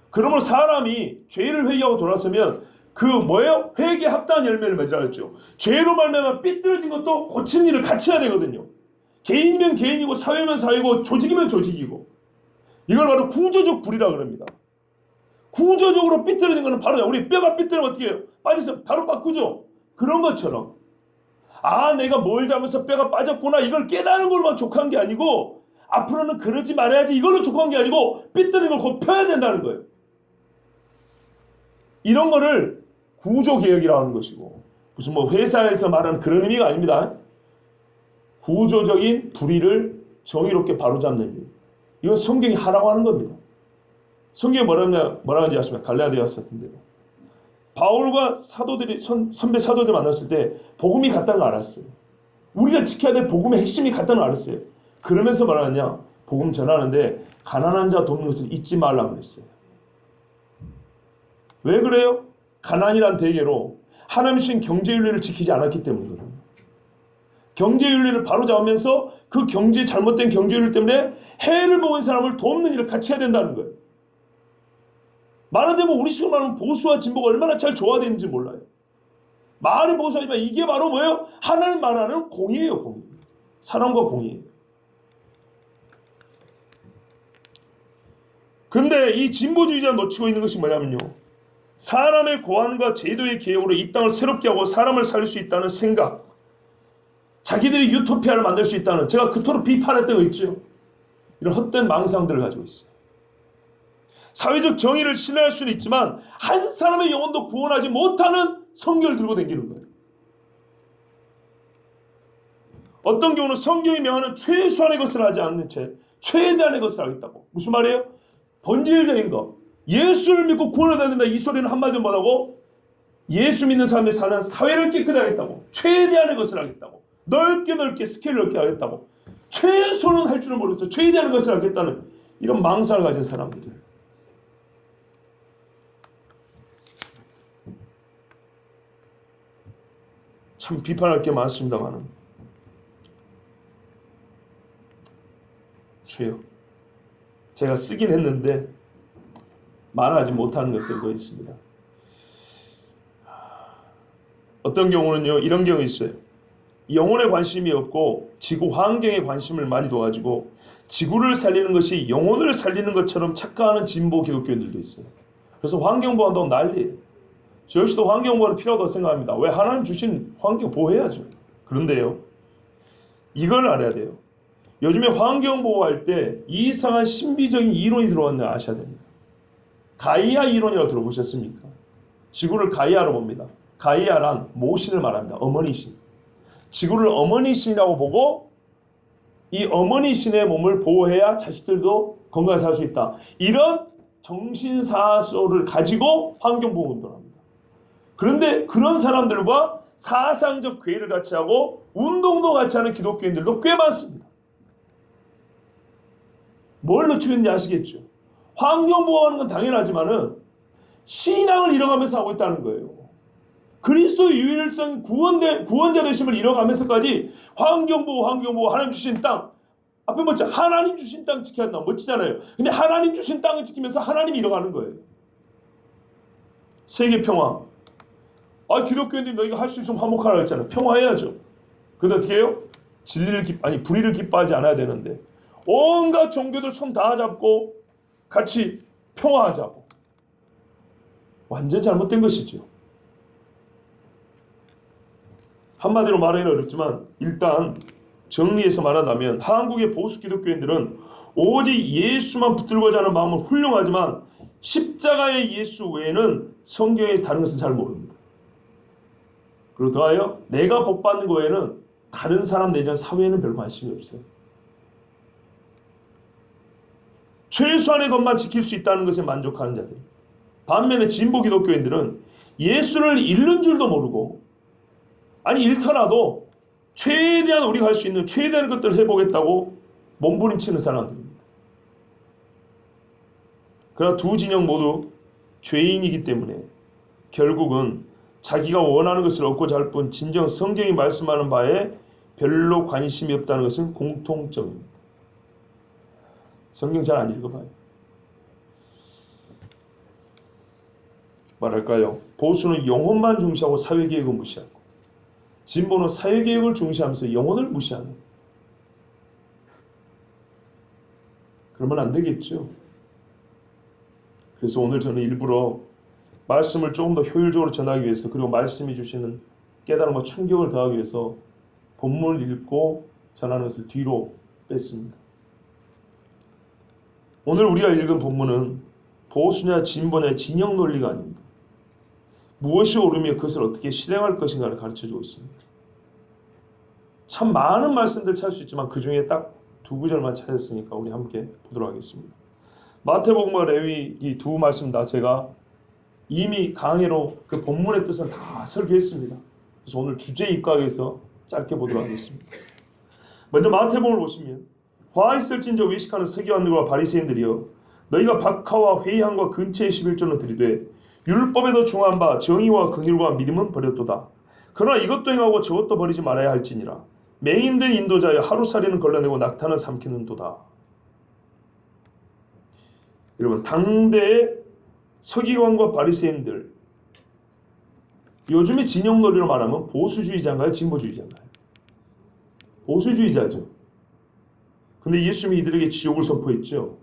그러면 사람이 죄를 회개하고 돌아서면 그 뭐예요? 회개에 합당한 열매를 맺으라 했죠. 죄로 말미암아 삐뚤어진 것도 고치는 일을 같이 해야 되거든요. 개인이면 개인이고 사회면 사회고 조직이면 조직이고. 이걸 바로 구조적 불이라고 합니다. 구조적으로 삐뚤어진 거는 바로 우리 뼈가 삐뚤어지면 어떻게 해요? 빠져서 바로 바꾸죠. 그런 것처럼 내가 뭘 잘못해서 뼈가 빠졌구나 이걸 깨닫는 걸만 족한 게 아니고 앞으로는 그러지 말아야지 이걸로 족한 게 아니고 삐뚤은 걸 곧 펴야 된다는 거예요. 이런 거를 구조개혁이라고 하는 것이고 무슨 뭐 회사에서 말하는 그런 의미가 아닙니다. 구조적인 불의를 정의롭게 바로잡는 일. 이건 성경이 하라고 하는 겁니다. 성경이 뭐라고 하는지 아십니까? 갈라디아서 같은 데도. 바울과 사도들이 선배 사도들 만났을 때 복음이 같다는 걸 알았어요. 우리가 지켜야 될 복음의 핵심이 같다는 걸 알았어요. 그러면서 말하느냐? 복음 전하는데 가난한 자 돕는 것을 잊지 말라고 그랬어요. 왜 그래요? 가난이란 대개로 하나님 주신 경제윤리를 지키지 않았기 때문이거든요. 경제윤리를 바로잡으면서 그 잘못된 경제윤리 때문에 해를 보는 사람을 돕는 일을 같이 해야 된다는 거예요. 말하자면 우리 식으로 말하면 보수와 진보가 얼마나 잘 조화되는지 몰라요. 말은 보수하지만 이게 바로 뭐예요? 하나님 말하는 공의예요. 공의. 사랑과 공의예요. 근데 이 진보주의자가 놓치고 있는 것이 뭐냐면요. 사람의 고안과 제도의 개혁으로 이 땅을 새롭게 하고 사람을 살릴 수 있다는 생각. 자기들이 유토피아를 만들 수 있다는 제가 그토록 비판했던 거 있죠. 이런 헛된 망상들을 가지고 있어요. 사회적 정의를 신뢰할 수는 있지만 한 사람의 영혼도 구원하지 못하는 성경을 들고 다니는 거예요. 어떤 경우는 성경이 명하는 최소한의 것을 하지 않는 채 최대한의 것을 하겠다고. 무슨 말이에요? 본질적인 거. 예수를 믿고 구원을 얻는다. 이 소리는 한마디로 뭐라고? 예수 믿는 사람들이 사는 사회를 깨끗하게 하겠다고. 최대한의 것을 하겠다고. 넓게 스케일을 넓게 하겠다고. 최소는 할 줄은 모르겠어. 최대한의 것을 하겠다는 이런 망상을 가진 사람들이. 참 비판할 게 많습니다만은 주여 제가 쓰긴 했는데 말하지 못하는 것들도 있습니다. 어떤 경우는요 이런 경우 있어요. 영혼에 관심이 없고 지구 환경에 관심을 많이 둬가지고 지구를 살리는 것이 영혼을 살리는 것처럼 착각하는 진보 기독교인들도 있어요. 그래서 환경보호한다고 난리예요. 저 역시도 환경보호는 필요하다고 생각합니다. 왜? 하나님 주신 환경 보호해야죠. 그런데요. 이걸 알아야 돼요. 요즘에 환경보호할 때 이상한 신비적인 이론이 들어왔는데 아셔야 됩니다. 가이아 이론이라고 들어보셨습니까? 지구를 가이아로 봅니다. 가이아란 모신을 말합니다. 어머니신. 지구를 어머니신이라고 보고 이 어머니신의 몸을 보호해야 자식들도 건강하게 살 수 있다. 이런 정신사소를 가지고 환경보호운동을 합니다. 그런데 그런 사람들과 사상적 괴를 같이 하고 운동도 같이 하는 기독교인들도 꽤 많습니다. 뭘 놓치고 있는지 아시겠죠? 환경보호하는 건 당연하지만은 신앙을 잃어가면서 하고 있다는 거예요. 그리스도의 유일성 구원자 되심을 잃어가면서까지 환경보호 하나님 주신 땅 앞에 멋져 하나님 주신 땅 지켜야 한다. 멋지잖아요. 근데 하나님 주신 땅을 지키면서 하나님 잃어가는 거예요. 세계 평화. 기독교인들이 너희가 할 수 있으면 화목하라 했잖아요. 평화해야죠. 근데 어떻게 해요? 불의를 기뻐하지 않아야 되는데 온갖 종교들 손 다 잡고 같이 평화하자고. 완전 잘못된 것이죠. 한마디로 말하기는 어렵지만 일단 정리해서 말한다면 한국의 보수 기독교인들은 오직 예수만 붙들고자 하는 마음은 훌륭하지만 십자가의 예수 외에는 성경에 다른 것은 잘 모릅니다. 그리고 더하여 내가 복받는 거 외에는 다른 사람 내지는 사회에는 별 관심이 없어요. 최소한의 것만 지킬 수 있다는 것에 만족하는 자들. 반면에 진보 기독교인들은 예수를 잃는 줄도 모르고 잃더라도 최대한 우리가 할 수 있는 최대한 것들을 해보겠다고 몸부림치는 사람들입니다. 그러나 두 진영 모두 죄인이기 때문에 결국은 자기가 원하는 것을 얻고자 할 뿐 진정 성경이 말씀하는 바에 별로 관심이 없다는 것은 공통점입니다. 성경 잘 안 읽어봐요. 말할까요? 보수는 영혼만 중시하고 사회개혁을 무시하고 진보는 사회개혁을 중시하면서 영혼을 무시하는. 그러면 안 되겠죠. 그래서 오늘 저는 일부러 말씀을 조금 더 효율적으로 전하기 위해서 그리고 말씀이 주시는 깨달음과 충격을 더하기 위해서 본문을 읽고 전하는 것을 뒤로 뺐습니다. 오늘 우리가 읽은 본문은 보수냐 진보냐의 진영 논리가 아닙니다. 무엇이 옳으며 그것을 어떻게 실행할 것인가를 가르쳐주고 있습니다. 참 많은 말씀들 찾을 수 있지만 그 중에 딱 두 구절만 찾았으니까 우리 함께 보도록 하겠습니다. 마태복음과 레위 이 두 말씀 다 제가 이미 강의로 그 본문의 뜻은 다 설교했습니다. 그래서 오늘 주제에 입각해서 짧게 보도록 하겠습니다. 먼저 마태복음을 보시면 화 있을진저 외식하는 서기관들과 바리새인들이여 너희가 박하와 회의함과 근처의 11조는 드리되 율법에도 중한 바 정의와 긍휼과 믿음은 버렸도다. 그러나 이것도 행하고 저것도 버리지 말아야 할지니라. 맹인된 인도자여 하루살이는 걸러내고 낙타는 삼키는도다. 여러분 당대의 서기관과 바리새인들, 요즘의 진영놀이로 말하면 보수주의자인가요? 진보주의자인가요? 보수주의자죠. 근데 예수님이 이들에게 지옥을 선포했죠.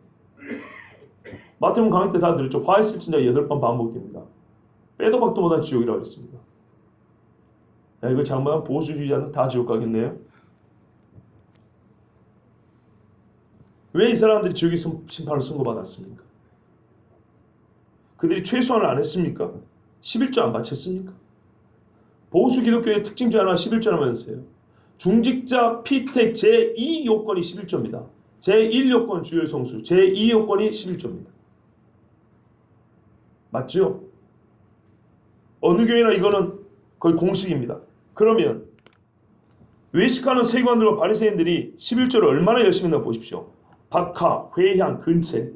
마태복음 강의 때 다 들었죠. 화 있을진저 8번 반복됩니다. 빼도 박도 못한 지옥이라고 했습니다. 야, 이거 잘못하면 보수주의자는 다 지옥 가겠네요. 왜 이 사람들이 지옥의 심판을 선고받았습니까? 그들이 최소한을 안 했습니까? 11조 안 바쳤습니까? 보수 기독교의 특징 중 하나가 11조 하면서요. 중직자 피택 제2 요건이 11조입니다. 제1 요건 주일 성수, 제2 요건이 11조입니다. 맞죠? 어느 교회나 이거는 거의 공식입니다. 그러면 외식하는 세관들과 바리새인들이 11조를 얼마나 열심히 했나 보십시오. 박하, 회향, 근체.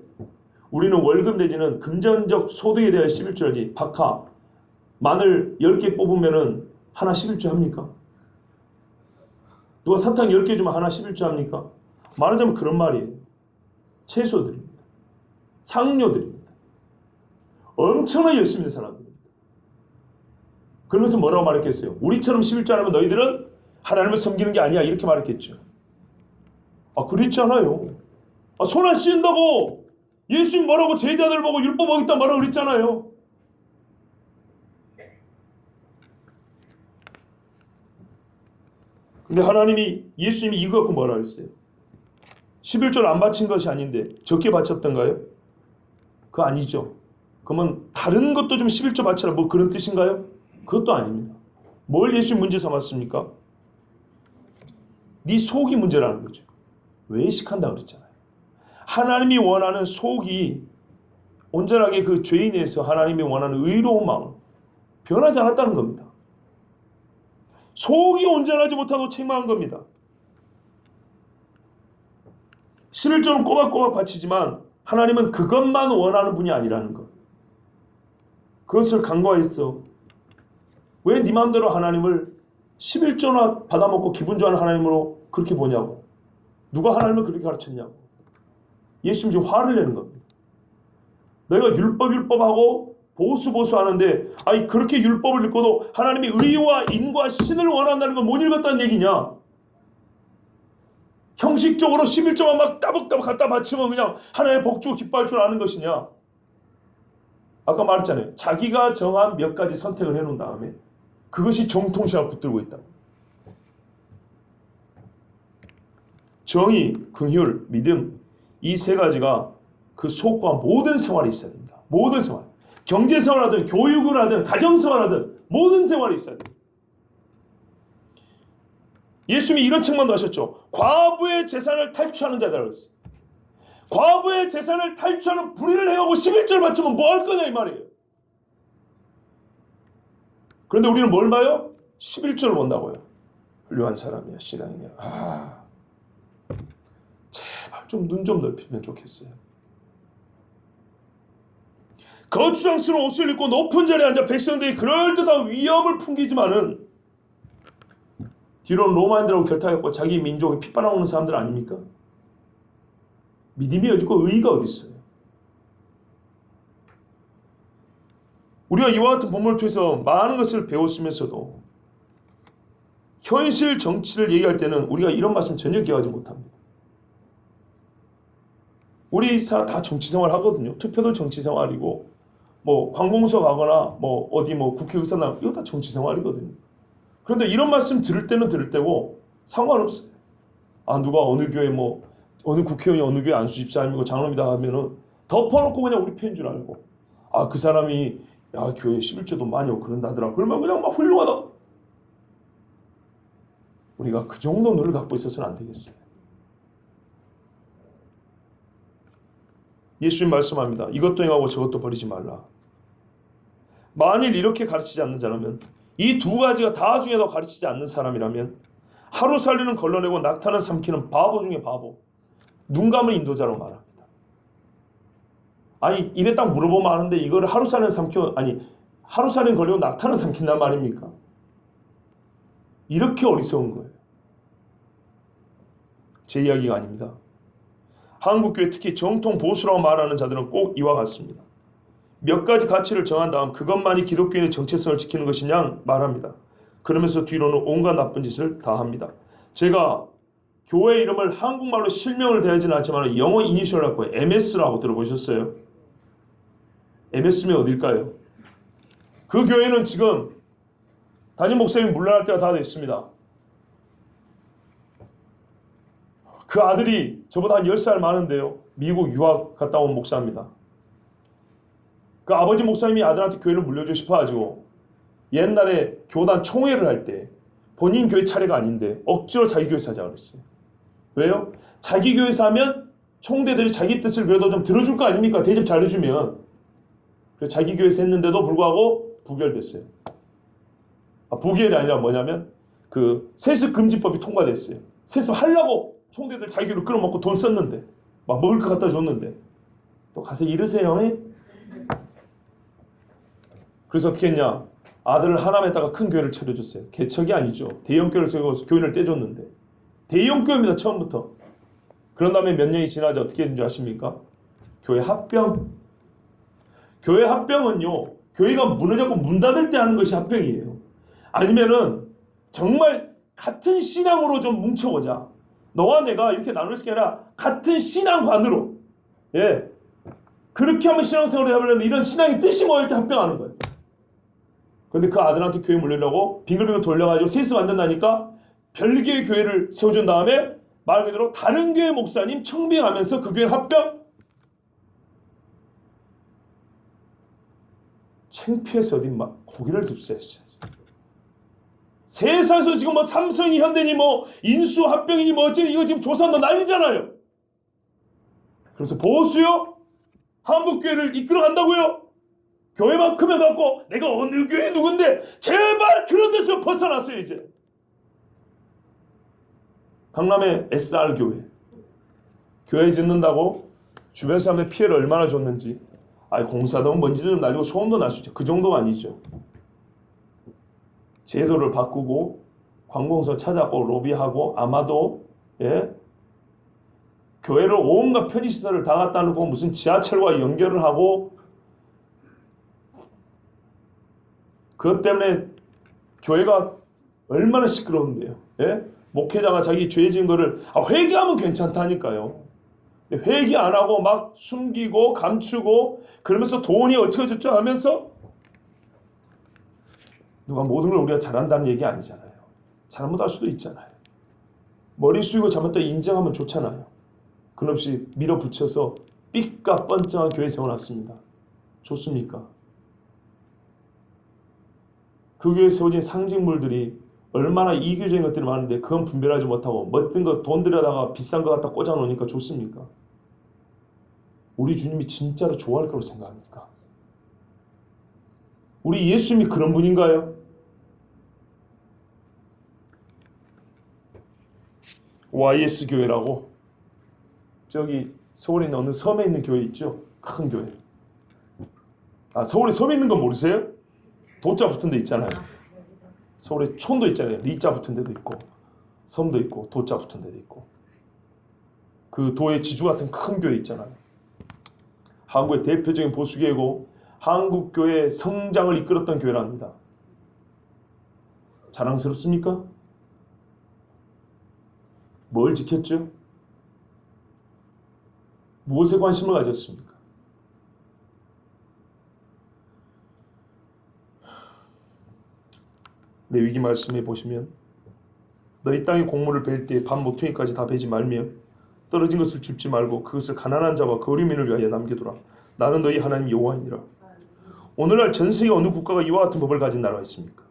우리는 월급 내지는 금전적 소득에 대한 11조라지 박하, 마늘 10개 뽑으면 하나 11조 합니까? 누가 사탕 10개 주면 하나 11조 합니까? 말하자면 그런 말이에요. 채소들입니다. 향료들입니다. 엄청나게 열심히 있는 사람들입니다. 그러면서 뭐라고 말했겠어요? 우리처럼 11조 안 하면 너희들은 하나님을 섬기는 게 아니야. 이렇게 말했겠죠. 아, 그랬잖아요. 아, 손 안 씻는다고 예수님 뭐라고 제자들 보고 율법 어겼다 뭐라고 그랬잖아요. 근데 하나님이 예수님이 이거 갖고 뭐라 했어요? 11조를 안 바친 것이 아닌데 적게 바쳤던가요? 그거 아니죠. 그러면 다른 것도 좀 11조 바쳐라 뭐 그런 뜻인가요? 그것도 아닙니다. 뭘 예수님 문제 삼았습니까? 네 속이 문제라는 거죠. 외식한다 그랬잖아요. 하나님이 원하는 속이 온전하게 그 죄인에서 하나님이 원하는 의로운 마음 변하지 않았다는 겁니다. 속이 온전하지 못하고 책망한 겁니다. 11조는 꼬박꼬박 바치지만 하나님은 그것만 원하는 분이 아니라는 것. 그것을 간과했어. 왜 네 마음대로 하나님을 11조나 받아먹고 기분 좋아하는 하나님으로 그렇게 보냐고. 누가 하나님을 그렇게 가르쳤냐고. 예수님 지금 화를 내는 겁니다. 너희가 율법하고 보수 하는데 아니 그렇게 율법을 읽고도 하나님이 의와 인과 신을 원한다는 건 못 읽었다는 얘기냐. 형식적으로 11조만 막 따박따박 갖다 바치면 그냥 하나님의 복 주고 기뻐할 줄 아는 것이냐. 아까 말했잖아요. 자기가 정한 몇 가지 선택을 해놓은 다음에 그것이 정통시하고 붙들고 있다. 정의, 긍휼, 믿음 이 세 가지가 그 속과 모든 생활이 있어야 됩니다. 모든 생활. 경제생활 하든 교육을 하든 가정생활 하든 모든 생활이 있어야 됩니다. 예수님이 이런 책망도 하셨죠. 과부의 재산을 탈취하는 자다 그랬어요. 과부의 재산을 탈취하는 불의를 행하고 11조를 바치면 뭐 할 거냐 이 말이에요. 그런데 우리는 뭘 봐요? 11조를 본다고요. 훌륭한 사람이야. 신앙이야. 아, 제발 좀 눈 좀 넓히면 좋겠어요. 거추장스러운 옷을 입고 높은 자리에 앉아 백성들이 그럴듯한 위엄을 풍기지만은 뒤로는 로마인들하고 결탁했고 자기 민족에 핏바람 오는 사람들 아닙니까? 믿음이 어디고 의의가 어디 있어요? 우리가 이와 같은 본문을 통해서 많은 것을 배웠으면서도 현실 정치를 얘기할 때는 우리가 이런 말씀 전혀 기억하지 못합니다. 우리 다 정치생활 하거든요. 투표도 정치생활이고 뭐 관공서 가거나 뭐 어디 뭐 국회의사 나 이거 다 정치생활이거든요. 그런데 이런 말씀 들을 때는 들을 때고 상관없어요. 아, 누가 어느 교회 뭐 어느 국회의원이 어느 교회 안수 집사님이고 장로입니다 하면은 덮어놓고 그냥 우리 편인 줄 알고, 아, 그 사람이 야 교회 11조도 많이 오고 그런다더라 그러면 그냥 막 훌륭하다. 우리가 그 정도 눈을 갖고 있어서는 안 되겠어요. 예수님 말씀합니다. 이것도 행하고 저것도 버리지 말라. 만일 이렇게 가르치지 않는 자라면, 이 두 가지가 다 중에도 가르치지 않는 사람이라면 하루 살리는 걸러내고 낙타는 삼키는 바보 중에 바보, 눈 감은 인도자로 말합니다. 아니 이래 딱 물어보면 아는데 이거를 하루 살리는 삼켜, 아니 하루 살리는 걸리고 낙타는 삼킨단 말입니까? 이렇게 어리석은 거예요. 제 이야기가 아닙니다. 한국교회 특히 정통 보수라고 말하는 자들은 꼭 이와 같습니다. 몇 가지 가치를 정한 다음 그것만이 기독교인의 정체성을 지키는 것이냐 말합니다. 그러면서 뒤로는 온갖 나쁜 짓을 다 합니다. 제가 교회 이름을 한국말로 실명을 대하지는 않지만 영어 이니셜을 갖고 MS라고 들어보셨어요? MS면 어딜까요? 그 교회는 지금 담임 목사님이 물러날 때가 다 됐습니다. 그 아들이 저보다 한 10살 많은데요. 미국 유학 갔다 온 목사입니다. 그 아버지 목사님이 아들한테 교회를 물려주고 싶어가지고 옛날에 교단 총회를 할 때 본인 교회 차례가 아닌데 억지로 자기 교회에서 하자고 그랬어요. 왜요? 자기 교회에서 하면 총대들이 자기 뜻을 그래도 좀 들어줄 거 아닙니까? 대접 잘해주면. 그래서 자기 교회에서 했는데도 불구하고 부결됐어요. 부결이 아니라 뭐냐면 그 세습금지법이 통과됐어요. 세습하려고 총대들 자기 교회로 끌어먹고 돈 썼는데 막 먹을 거 갖다 줬는데 또 가서 이러세요. 그래서 어떻게 했냐? 아들을 하남에다가 큰 교회를 차려줬어요. 개척이 아니죠. 대형교회를 세우고 교회를 떼줬는데. 대형교회입니다. 처음부터. 그런 다음에 몇 년이 지나자 어떻게 된줄 아십니까? 교회 합병. 교회 합병은요, 교회가 무너졌고 문 닫을 때 하는 것이 합병이에요. 아니면은 정말 같은 신앙으로 좀 뭉쳐보자. 너와 내가 이렇게 나눌 게 아니라 같은 신앙관으로, 예, 그렇게 하면 신앙생활을 해보려면 이런 신앙의 뜻이 모일 때 합병하는 거예요. 그런데 그 아들한테 교회 물리려고 빙글빙글 돌려가지고 세습 안 된다니까 별개의 교회를 세워준 다음에 말 그대로 다른 교회 목사님 청빙하면서 그 교회 합병. 창피해서 어디 막 고개를 듭세했어요. 세상에서 지금 뭐 삼성이 현대니 뭐 인수 합병이니 뭐 어째 이거 지금 조사한다 난리잖아요. 그래서 보수요? 한국교회를 이끌어간다고요? 교회만큼 해갖고 내가 어느 교회 누군데 제발 그런 데서 벗어났어요. 이제 강남의 SR교회 교회 짓는다고 주변 사람들 피해를 얼마나 줬는지, 공사도 먼지도 좀 날리고 소음도 날 수 있죠. 그 정도가 아니죠. 제도를 바꾸고 관공서 찾아고 로비하고 아마도, 예, 교회를 온갖 편의시설을 다 갖다 놓고 무슨 지하철과 연결을 하고, 그것 때문에 교회가 얼마나 시끄러운데요. 예? 목회자가 자기 죄 지은 거를 회개하면 괜찮다니까요. 회개 안 하고 막 숨기고 감추고 그러면서 돈이 어쩌고저쩌고 하면서, 누가 모든 걸 우리가 잘한다는 얘기 아니잖아요. 잘못할 수도 있잖아요. 머리 숙이고 잘못다 인정하면 좋잖아요. 그놈없이 밀어붙여서 삐까 뻔쩍한 교회 세워놨습니다. 좋습니까? 그 교회에 세워진 상징물들이 얼마나 이교적인 것들이 많은데 그건 분별하지 못하고 멋든 거 돈 들여다가 비싼 거 갖다 꽂아놓으니까 좋습니까? 우리 주님이 진짜로 좋아할 거라고 생각합니까? 우리 예수님이 그런 분인가요? YS 교회라고 저기 서울에 있는 어느 섬에 있는 교회 있죠? 큰 교회. 서울에 섬에 있는 건 모르세요? 도자 붙은 데 있잖아요. 서울에 촌도 있잖아요. 리자 붙은 데도 있고 섬도 있고 도자 붙은 데도 있고, 그 도의 지주 같은 큰 교회 있잖아요. 한국의 대표적인 보수교회고 한국교회의 성장을 이끌었던 교회랍니다. 자랑스럽습니까? 뭘 지켰죠? 무엇에 관심을 가졌습니까? 레위기 말씀에 보시면 너희 땅의 곡물을 벨 때에 반 모퉁이까지 다 베지 말며 떨어진 것을 줍지 말고 그것을 가난한 자와 거류민을 위하여 남겨두라. 나는 너희 하나님 여호와이니라. 오늘날 전 세계 어느 국가가 이와 같은 법을 가진 나라가 있습니까?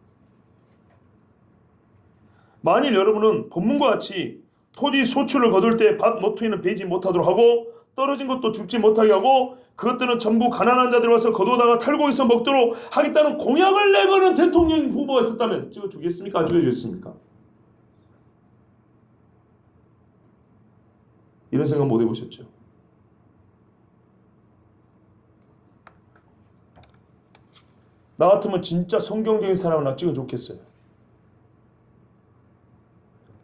만일 여러분은 본문과 같이 토지 소출을 거둘 때 밭 모퉁이는 베지 못하도록 하고 떨어진 것도 줍지 못하게 하고 그것들은 전부 가난한 자들 와서 거두다가 탈곡해서 먹도록 하겠다는 공약을 내거는 대통령 후보가 있었다면 찍어주겠습니까? 안 찍어주겠습니까? 이런 생각 못 해보셨죠? 나 같으면 진짜 성경적인 사람을 나 찍어줬겠어요.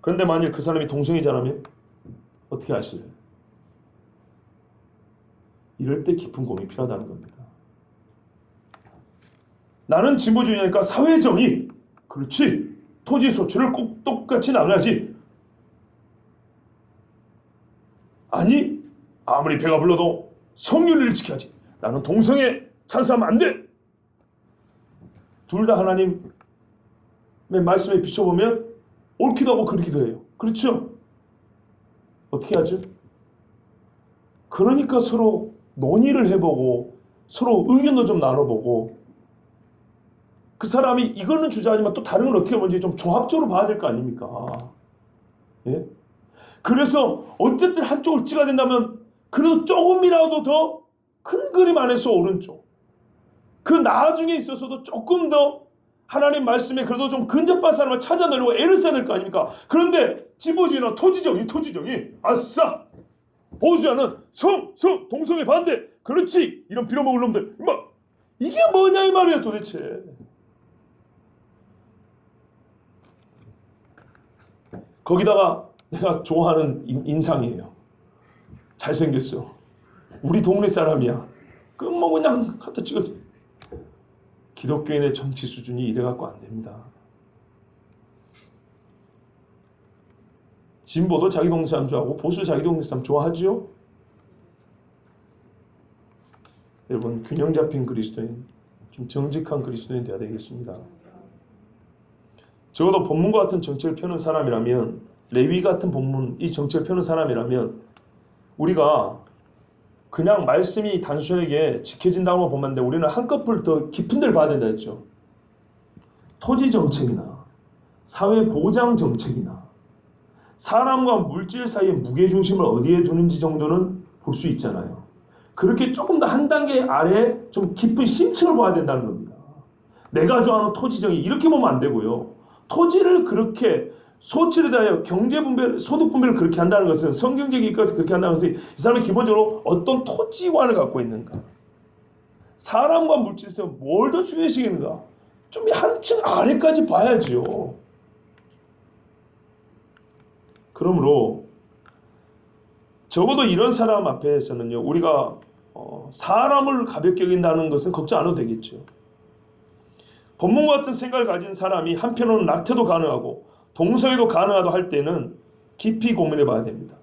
그런데 만일 그 사람이 동성애자라면 어떻게 하실래요? 이럴 때 깊은 고민이 필요하다는 겁니다. 나는 진보주의니까 사회정의, 그렇지, 토지 소출을 꼭 똑같이 나눠야지. 아니, 아무리 배가 불러도 성윤리를 지켜야지. 나는 동성애 찬성하면 안 돼. 둘 다 하나님의 말씀에 비춰보면 옳기도 하고 그르기도 해요. 그렇죠? 어떻게 하죠? 그러니까 서로 논의를 해보고 서로 의견도 좀 나눠보고 그 사람이 이거는 주저하지만 또 다른 건 어떻게 뭔지 좀 종합적으로 봐야 될 거 아닙니까? 예? 그래서 어쨌든 한쪽을 찍어야 된다면 그래도 조금이라도 더 큰 그림 안에서 오른쪽 그 나중에 있어서도 조금 더 하나님 말씀에 그래도 좀 근접한 사람을 찾아내려고 애를 써야 될 거 아닙니까? 그런데 진보주의나 토지정의 아싸 보수자는 동성애 반대 그렇지 이런 빌어먹을 놈들 이게 뭐냐 이 말이에요 도대체. 거기다가 내가 좋아하는 인상이에요. 잘생겼어. 우리 동네 사람이야. 뭐 그냥 갖다 찍어. 기독교인의 정치 수준이 이래갖고 안 됩니다. 진보도 자기 동네 사람 좋아하고 보수 자기 동네 사람 좋아하지요? 여러분 균형 잡힌 그리스도인, 좀 정직한 그리스도인 되어야 되겠습니다. 적어도 본문과 같은 정책을 펴는 사람이라면 레위 같은 본문 이 정책을 펴는 사람이라면 우리가 그냥 말씀이 단순하게 지켜진다고 보면 돼. 우리는 한꺼풀 더 깊은 데를 봐야 된다 했죠. 토지 정책이나 사회 보장 정책이나 사람과 물질 사이의 무게중심을 어디에 두는지 정도는 볼 수 있잖아요. 그렇게 조금 더 한 단계 아래 좀 깊은 심층을 봐야 된다는 겁니다. 내가 좋아하는 토지 정의 이렇게 보면 안 되고요. 토지를 그렇게 소출에 대하여 경제분배, 소득분배를 그렇게 한다는 것은 성경적인 것을 그렇게 한다는 것은 이 사람이 기본적으로 어떤 토지관을 갖고 있는가 사람과 물질에서 뭘 더 중요시하는가 좀 한층 아래까지 봐야지요. 그러므로 적어도 이런 사람 앞에서는요 우리가 사람을 가볍게 여긴다는 것은 걱정 안 해도 되겠죠. 본문과 같은 생각을 가진 사람이 한편으로는 낙태도 가능하고 동성애도 가능하다 할 때는 깊이 고민해 봐야 됩니다.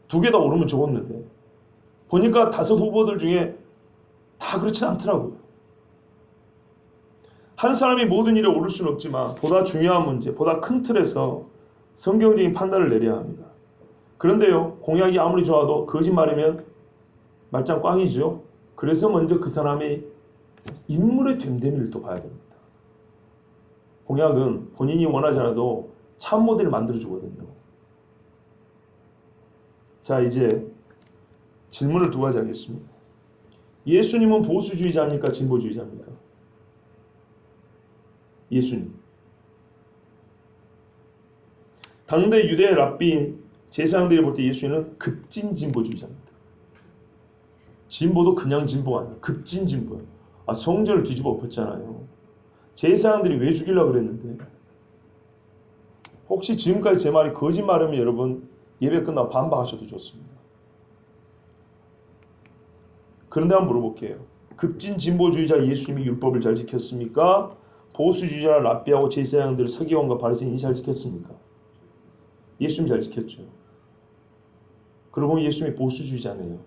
두 개 다 오르면 좋았는데 보니까 5 후보들 중에 다 그렇진 않더라고요. 한 사람이 모든 일에 오를 수는 없지만 보다 중요한 문제, 보다 큰 틀에서 성경적인 판단을 내려야 합니다. 그런데요, 공약이 아무리 좋아도 거짓말이면 말짱 꽝이죠. 그래서 먼저 그 사람의 인물의 됨됨이를 또 봐야 됩니다. 공약은 본인이 원하지 않아도 참 모델을 만들어주거든요. 자, 이제 질문을 2가지 하겠습니다. 예수님은 보수주의자입니까? 진보주의자입니까? 예수님. 당대 유대 랍비 제사장들이 볼 때 예수님은 급진 진보주의자입니다. 진보도 그냥 진보가 아니에요. 급진 진보예요. 성전을 뒤집어 엎었잖아요. 제사장들이 왜 죽이려고 그랬는데 혹시 지금까지 제 말이 거짓말이면 여러분 예배 끝나고 반박하셔도 좋습니다. 그런데 한번 물어볼게요. 급진 진보주의자 예수님이 율법을 잘 지켰습니까? 보수주의자 랍비하고 제사장들 서기관과 바리새인이 잘 지켰습니까? 예수님이 잘 지켰죠. 그러고 보면 예수님이 보수주의자네요.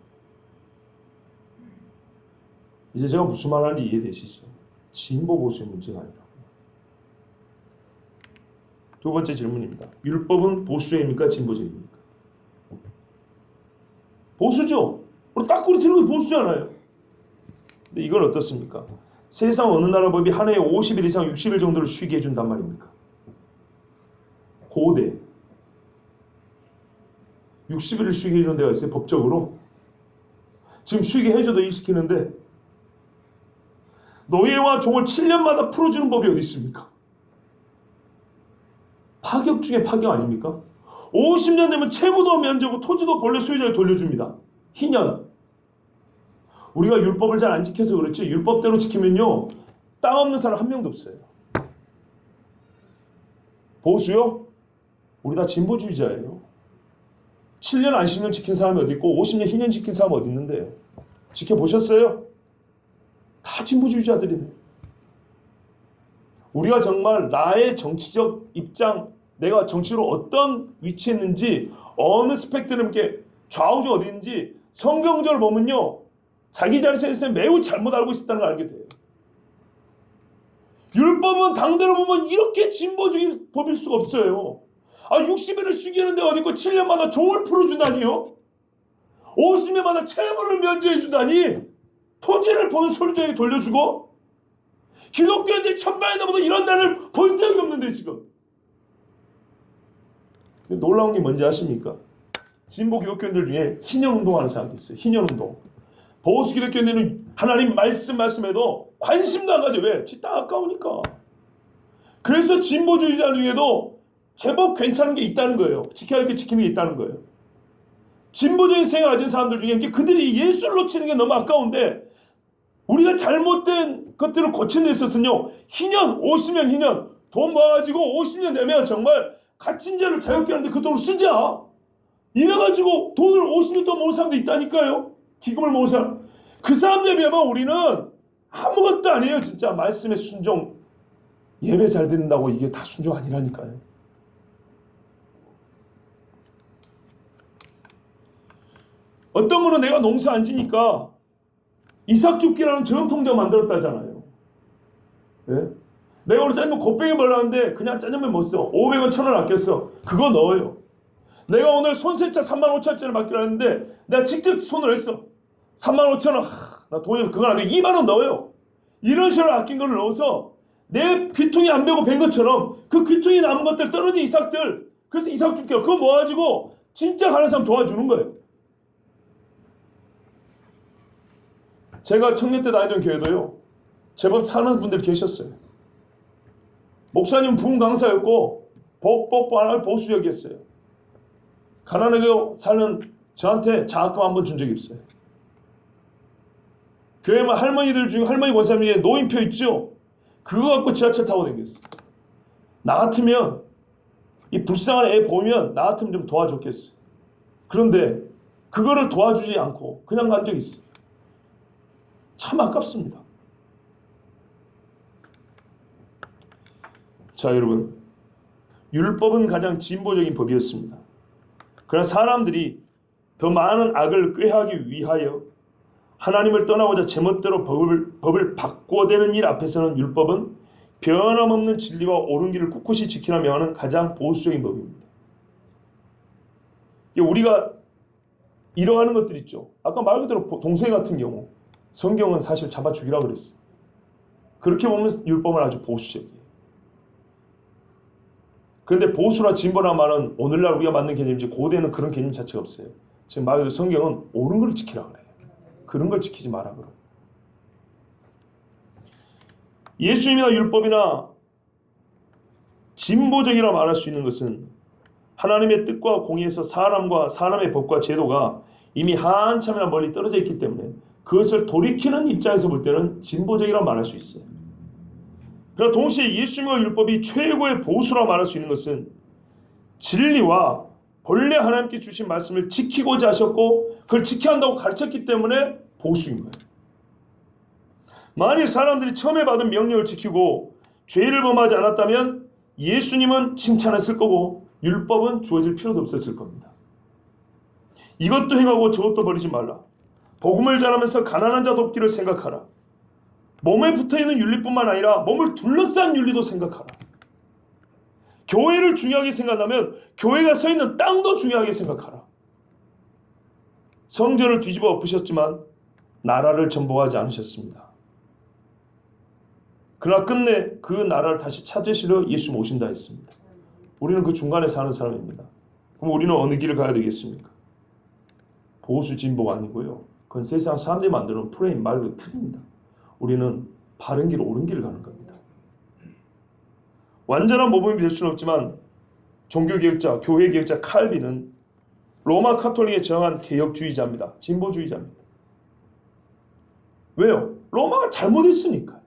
이제 제가 무슨 말 하는지 이해되시죠? 진보 보수의 문제가 아니라고요. 두 번째 질문입니다. 율법은 보수적입니까? 진보적입니까? 보수죠. 우리 딱 그리 들은 게 보수잖아요. 근데 이건 어떻습니까? 세상 어느 나라 법이 한 해에 50일 이상 60일 정도를 쉬게 해준단 말입니까? 고대 60일을 쉬게 해주는 데가 있어요. 법적으로. 지금 쉬게 해줘도 일 시키는데 노예와 종을 7년마다 풀어주는 법이 어디 있습니까? 파격 중에 파격 아닙니까? 50년 되면 채무도 면제고 토지도 본래 소유자에 돌려줍니다. 희년. 우리가 율법을 잘 안 지켜서 그렇지 율법대로 지키면요 땅 없는 사람 한 명도 없어요. 보수요? 우리 다 진보주의자예요. 7년 안식년 지킨 사람이 어디 있고 50년 희년 지킨 사람 어디 있는데요? 지켜보셨어요? 다 진보주의자들이네. 우리가 정말 나의 정치적 입장, 내가 정치로 어떤 위치에 있는지, 어느 스펙트럼 이렇게 좌우가 어디 있는지 성경적으로 보면요 자기 자신에 매우 잘못 알고 있었다는 걸 알게 돼요. 율법은 당대로 보면 이렇게 진보적인 법일 수가 없어요. 60일을 쉬게 하는데 어디 있고 7년마다 종을 풀어주다니요. 50년마다 채무를 면제해주다니. 토지를 본 소유자에게 돌려주고. 기독교인들이 천만에도 보다 이런 날을 본 적이 없는데 지금. 놀라운 게 뭔지 아십니까? 진보 기독교인들 중에 희년운동하는 사람도 있어요. 희년운동. 보수 기독교인들은 하나님 말씀해도 관심도 안 가져. 왜? 지 땅 아까우니까. 그래서 진보주의자 중에도 제법 괜찮은 게 있다는 거예요. 지켜야 할 게 지키는 게 있다는 거예요. 진보적인 생각을 가진 사람들 중에 그들이 예수를 놓치는 게 너무 아까운데 우리가 잘못된 것들을 고치는 데 있어서는요. 희년, 50년 희년 돈 모아가지고 50년 되면 정말 갇힌 자를 자유케 하는데 그 돈을 쓰자. 이래가지고 돈을 50년 동안 모은 사람도 있다니까요. 기금을 모은 사람. 그 사람들에 비하면 우리는 아무것도 아니에요. 진짜 말씀에 순종. 예배 잘 듣는다고 이게 다 순종 아니라니까요. 어떤 분은 내가 농사 안 지니까 이삭줍기라는 전통장 만들었다잖아요. 네? 내가 오늘 짜장면 곱빼기 먹으려는데 그냥 짜장면 못 써. 500원 1000원 아꼈어. 그거 넣어요. 내가 오늘 손세차 35,000원짜리 맡기로 했는데 내가 직접 손을 했어. 35,000원. 나 돈이 그건 안 돼. 2만원 넣어요. 이런 식으로 아낀 걸 넣어서 내 귀퉁이 안 베고 벤 것처럼 그 귀퉁이 남은 것들 떨어진 이삭들 그래서 이삭줍기 그거 모아가지고 진짜 가는 사람 도와주는 거예요. 제가 청년 때 다니던 교회도요. 제법 사는 분들이 계셨어요. 목사님 부흥 강사였고 복하나 보수적이었어요. 가난하게 사는 저한테 장학금 한 번 준 적이 없어요. 교회만 할머니들 중에 할머니 권사님 중에 노인표 있죠? 그거 갖고 지하철 타고 다녔어요. 나 같으면 이 불쌍한 애 보면 나 같으면 좀 도와줬겠어요. 그런데 그거를 도와주지 않고 그냥 간 적이 있어요. 참 아깝습니다. 자 여러분 율법은 가장 진보적인 법이었습니다. 그러나 사람들이 더 많은 악을 꾀하기 위하여 하나님을 떠나고자 제멋대로 법을 바꿔대는 일 앞에서는 율법은 변함없는 진리와 옳은 길을 꿋꿋이 지키라 명하는 가장 보수적인 법입니다. 우리가 이러하는 것들 있죠. 아까 말 그대로 동생 같은 경우 성경은 사실 잡아 죽이라고 그랬어요. 그렇게 보면 율법은 아주 보수적이에요. 그런데 보수나 진보란 말은 오늘날 우리가 맞는 개념이지 고대는 그런 개념 자체가 없어요. 지금 말 그대로 성경은 옳은 걸 지키라 그래요. 그런 걸 지키지 마라 그러고. 예수님이나 율법이나 진보적이라 말할 수 있는 것은 하나님의 뜻과 공의에서 사람과 사람의 법과 제도가 이미 한참이나 멀리 떨어져 있기 때문에 그것을 돌이키는 입장에서 볼 때는 진보적이라 말할 수 있어요. 그러나 동시에 예수님과 율법이 최고의 보수라 말할 수 있는 것은 진리와 본래 하나님께 주신 말씀을 지키고자 하셨고 그걸 지켜야 한다고 가르쳤기 때문에 보수인 거예요. 만일 사람들이 처음에 받은 명령을 지키고 죄를 범하지 않았다면 예수님은 칭찬했을 거고 율법은 주어질 필요도 없었을 겁니다. 이것도 행하고 저것도 버리지 말라. 복음을 전하면서 가난한 자 돕기를 생각하라. 몸에 붙어있는 윤리뿐만 아니라 몸을 둘러싼 윤리도 생각하라. 교회를 중요하게 생각하면 교회가 서 있는 땅도 중요하게 생각하라. 성전을 뒤집어 엎으셨지만 나라를 전복하지 않으셨습니다. 그러나 끝내 그 나라를 다시 찾으시러 예수 오신다 했습니다. 우리는 그 중간에 사는 사람입니다. 그럼 우리는 어느 길을 가야 되겠습니까? 보수 진보가 아니고요. 그건 세상 사람들이 만드는 프레임 말고 틀입니다. 우리는 바른 길, 옳은 길을 가는 겁니다. 완전한 모범이 될 수는 없지만 종교개혁자, 교회개혁자 칼빈은 로마 카톨릭에 저항한 개혁주의자입니다. 진보주의자입니다. 왜요? 로마가 잘못했으니까요.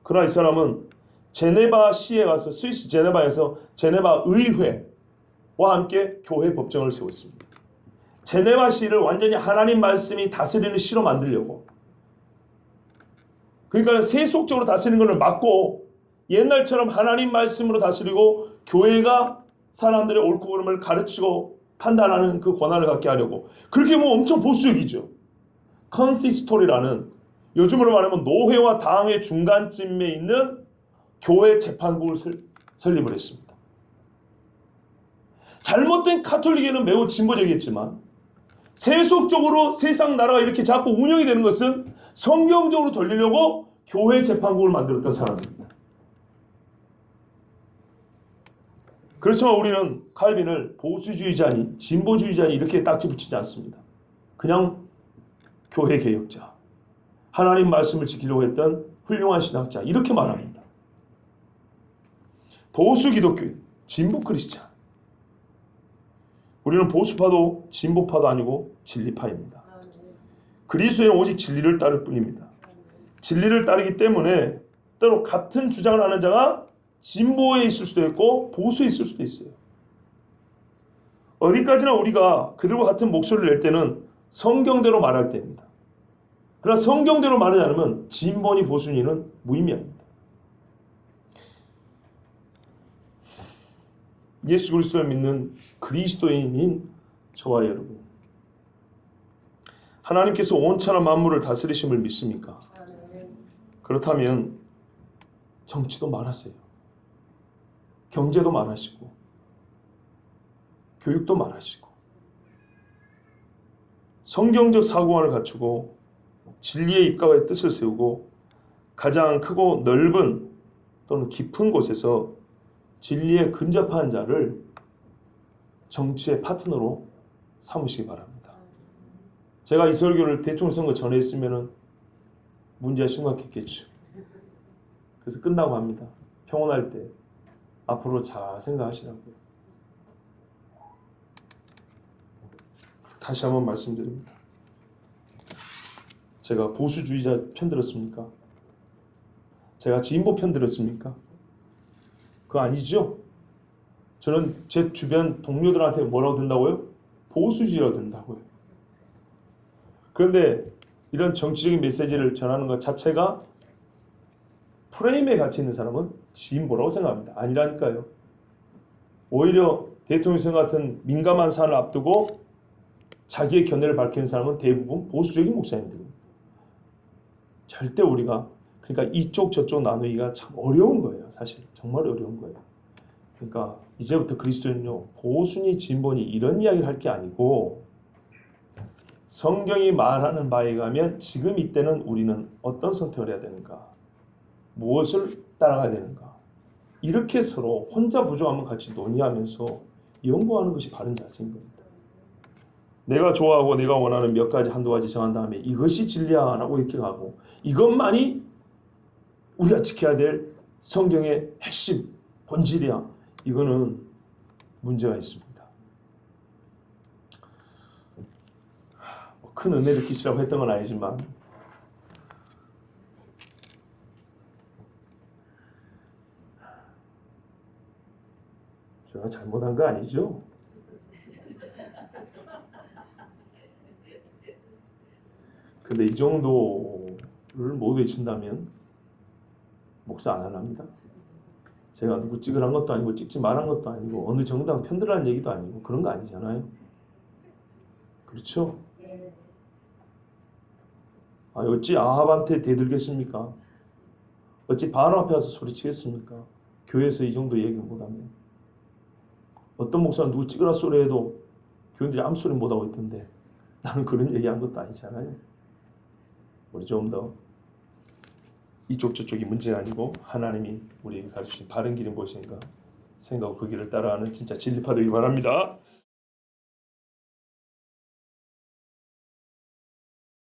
그러나 이 사람은 제네바 시에 가서 스위스 제네바에서 제네바 의회와 함께 교회 법정을 세웠습니다. 제네바 시를 완전히 하나님 말씀이 다스리는 시로 만들려고. 그러니까 세속적으로 다스리는 것을 막고 옛날처럼 하나님 말씀으로 다스리고 교회가 사람들의 옳고 그름을 가르치고 판단하는 그 권한을 갖게 하려고. 그렇게 뭐 엄청 보수적이죠. 컨시스토리라는 요즘으로 말하면 노회와 당회 중간쯤에 있는 교회 재판국을 설립을 했습니다. 잘못된 카톨릭에는 매우 진보적이었지만 세속적으로 세상 나라가 이렇게 자꾸 운영이 되는 것은 성경적으로 돌리려고 교회 재판국을 만들었던 사람입니다. 그렇지만 우리는 칼빈을 보수주의자니 진보주의자니 이렇게 딱지 붙이지 않습니다. 그냥 교회 개혁자, 하나님 말씀을 지키려고 했던 훌륭한 신학자 이렇게 말합니다. 보수 기독교인, 진보 크리스찬. 우리는 보수파도 진보파도 아니고 진리파입니다. 그리스도에는 오직 진리를 따를 뿐입니다. 진리를 따르기 때문에 때로 같은 주장을 하는 자가 진보에 있을 수도 있고 보수에 있을 수도 있어요. 어디까지나 우리가 그들과 같은 목소리를 낼 때는 성경대로 말할 때입니다. 그러나 성경대로 말하지 않으면 진보니 보수니는 무의미합니다. 예수 그리스도를 믿는 그리스도인인 저와 여러분, 하나님께서 온천한 만물을 다스리심을 믿습니까? 그렇다면 정치도 말하세요. 경제도 말하시고 교육도 말하시고 성경적 사고관을 갖추고 진리의 입각의 뜻을 세우고 가장 크고 넓은 또는 깊은 곳에서 진리에 근접한 자를 정치의 파트너로 삼으시기 바랍니다. 제가 이 설교를 대통령 선거 전에 했으면 문제가 심각했겠죠. 그래서 끝나고 합니다. 평온할 때 앞으로 잘 생각하시라고요. 다시 한번 말씀드립니다. 제가 보수주의자 편 들었습니까? 제가 진보 편 들었습니까? 그거 아니죠? 저는 제 주변 동료들한테 뭐라고 듣는다고요? 보수주의라고 듣는다고요. 그런데 이런 정치적인 메시지를 전하는 것 자체가 프레임에 갇혀 있는 사람은 진보라고 생각합니다. 아니라니까요. 오히려 대통령 선거 같은 민감한 사안을 앞두고 자기의 견해를 밝히는 사람은 대부분 보수적인 목사님들입니다. 절대 우리가 그러니까 이쪽 저쪽 나누기가 참 어려운 거예요. 사실 정말 어려운 거예요. 그러니까 이제부터 그리스도인은요, 보수니 진보니 이런 이야기를 할 게 아니고 성경이 말하는 바에 가면 지금 이때는 우리는 어떤 선택을 해야 되는가, 무엇을 따라가야 되는가, 이렇게 서로 혼자 부족하면 같이 논의하면서 연구하는 것이 바른 자세인 겁니다. 내가 좋아하고 내가 원하는 몇 가지 한두 가지 정한 다음에 이것이 진리야라고 이렇게 가고 이것만이 우리가 지켜야 될 성경의 핵심, 본질이야. 이거는 문제가 있습니다. 큰 은혜를 끼치라고 했던 건 아니지만 제가 잘못한 거 아니죠? 근데 이 정도를 모두 외친다면 목사 안 하랍니다. 제가 누구 찍으란 것도 아니고 찍지 말한 것도 아니고 어느 정당 편들라는 얘기도 아니고 그런 거 아니잖아요. 그렇죠? 어찌 아합한테 대들겠습니까? 어찌 바알 앞에 와서 소리치겠습니까? 교회에서 이 정도 얘기를 못하면 어떤 목사는 누구 찍으라 소리 해도 교인들이 아무 소리 못하고 있던데 나는 그런 얘기한 것도 아니잖아요. 우리 좀 더 이쪽 저쪽이 문제가 아니고 하나님이 우리에게 가르치신 바른 길이 무엇인가 생각하고 그 길을 따라가는 진짜 진리파 되기 바랍니다.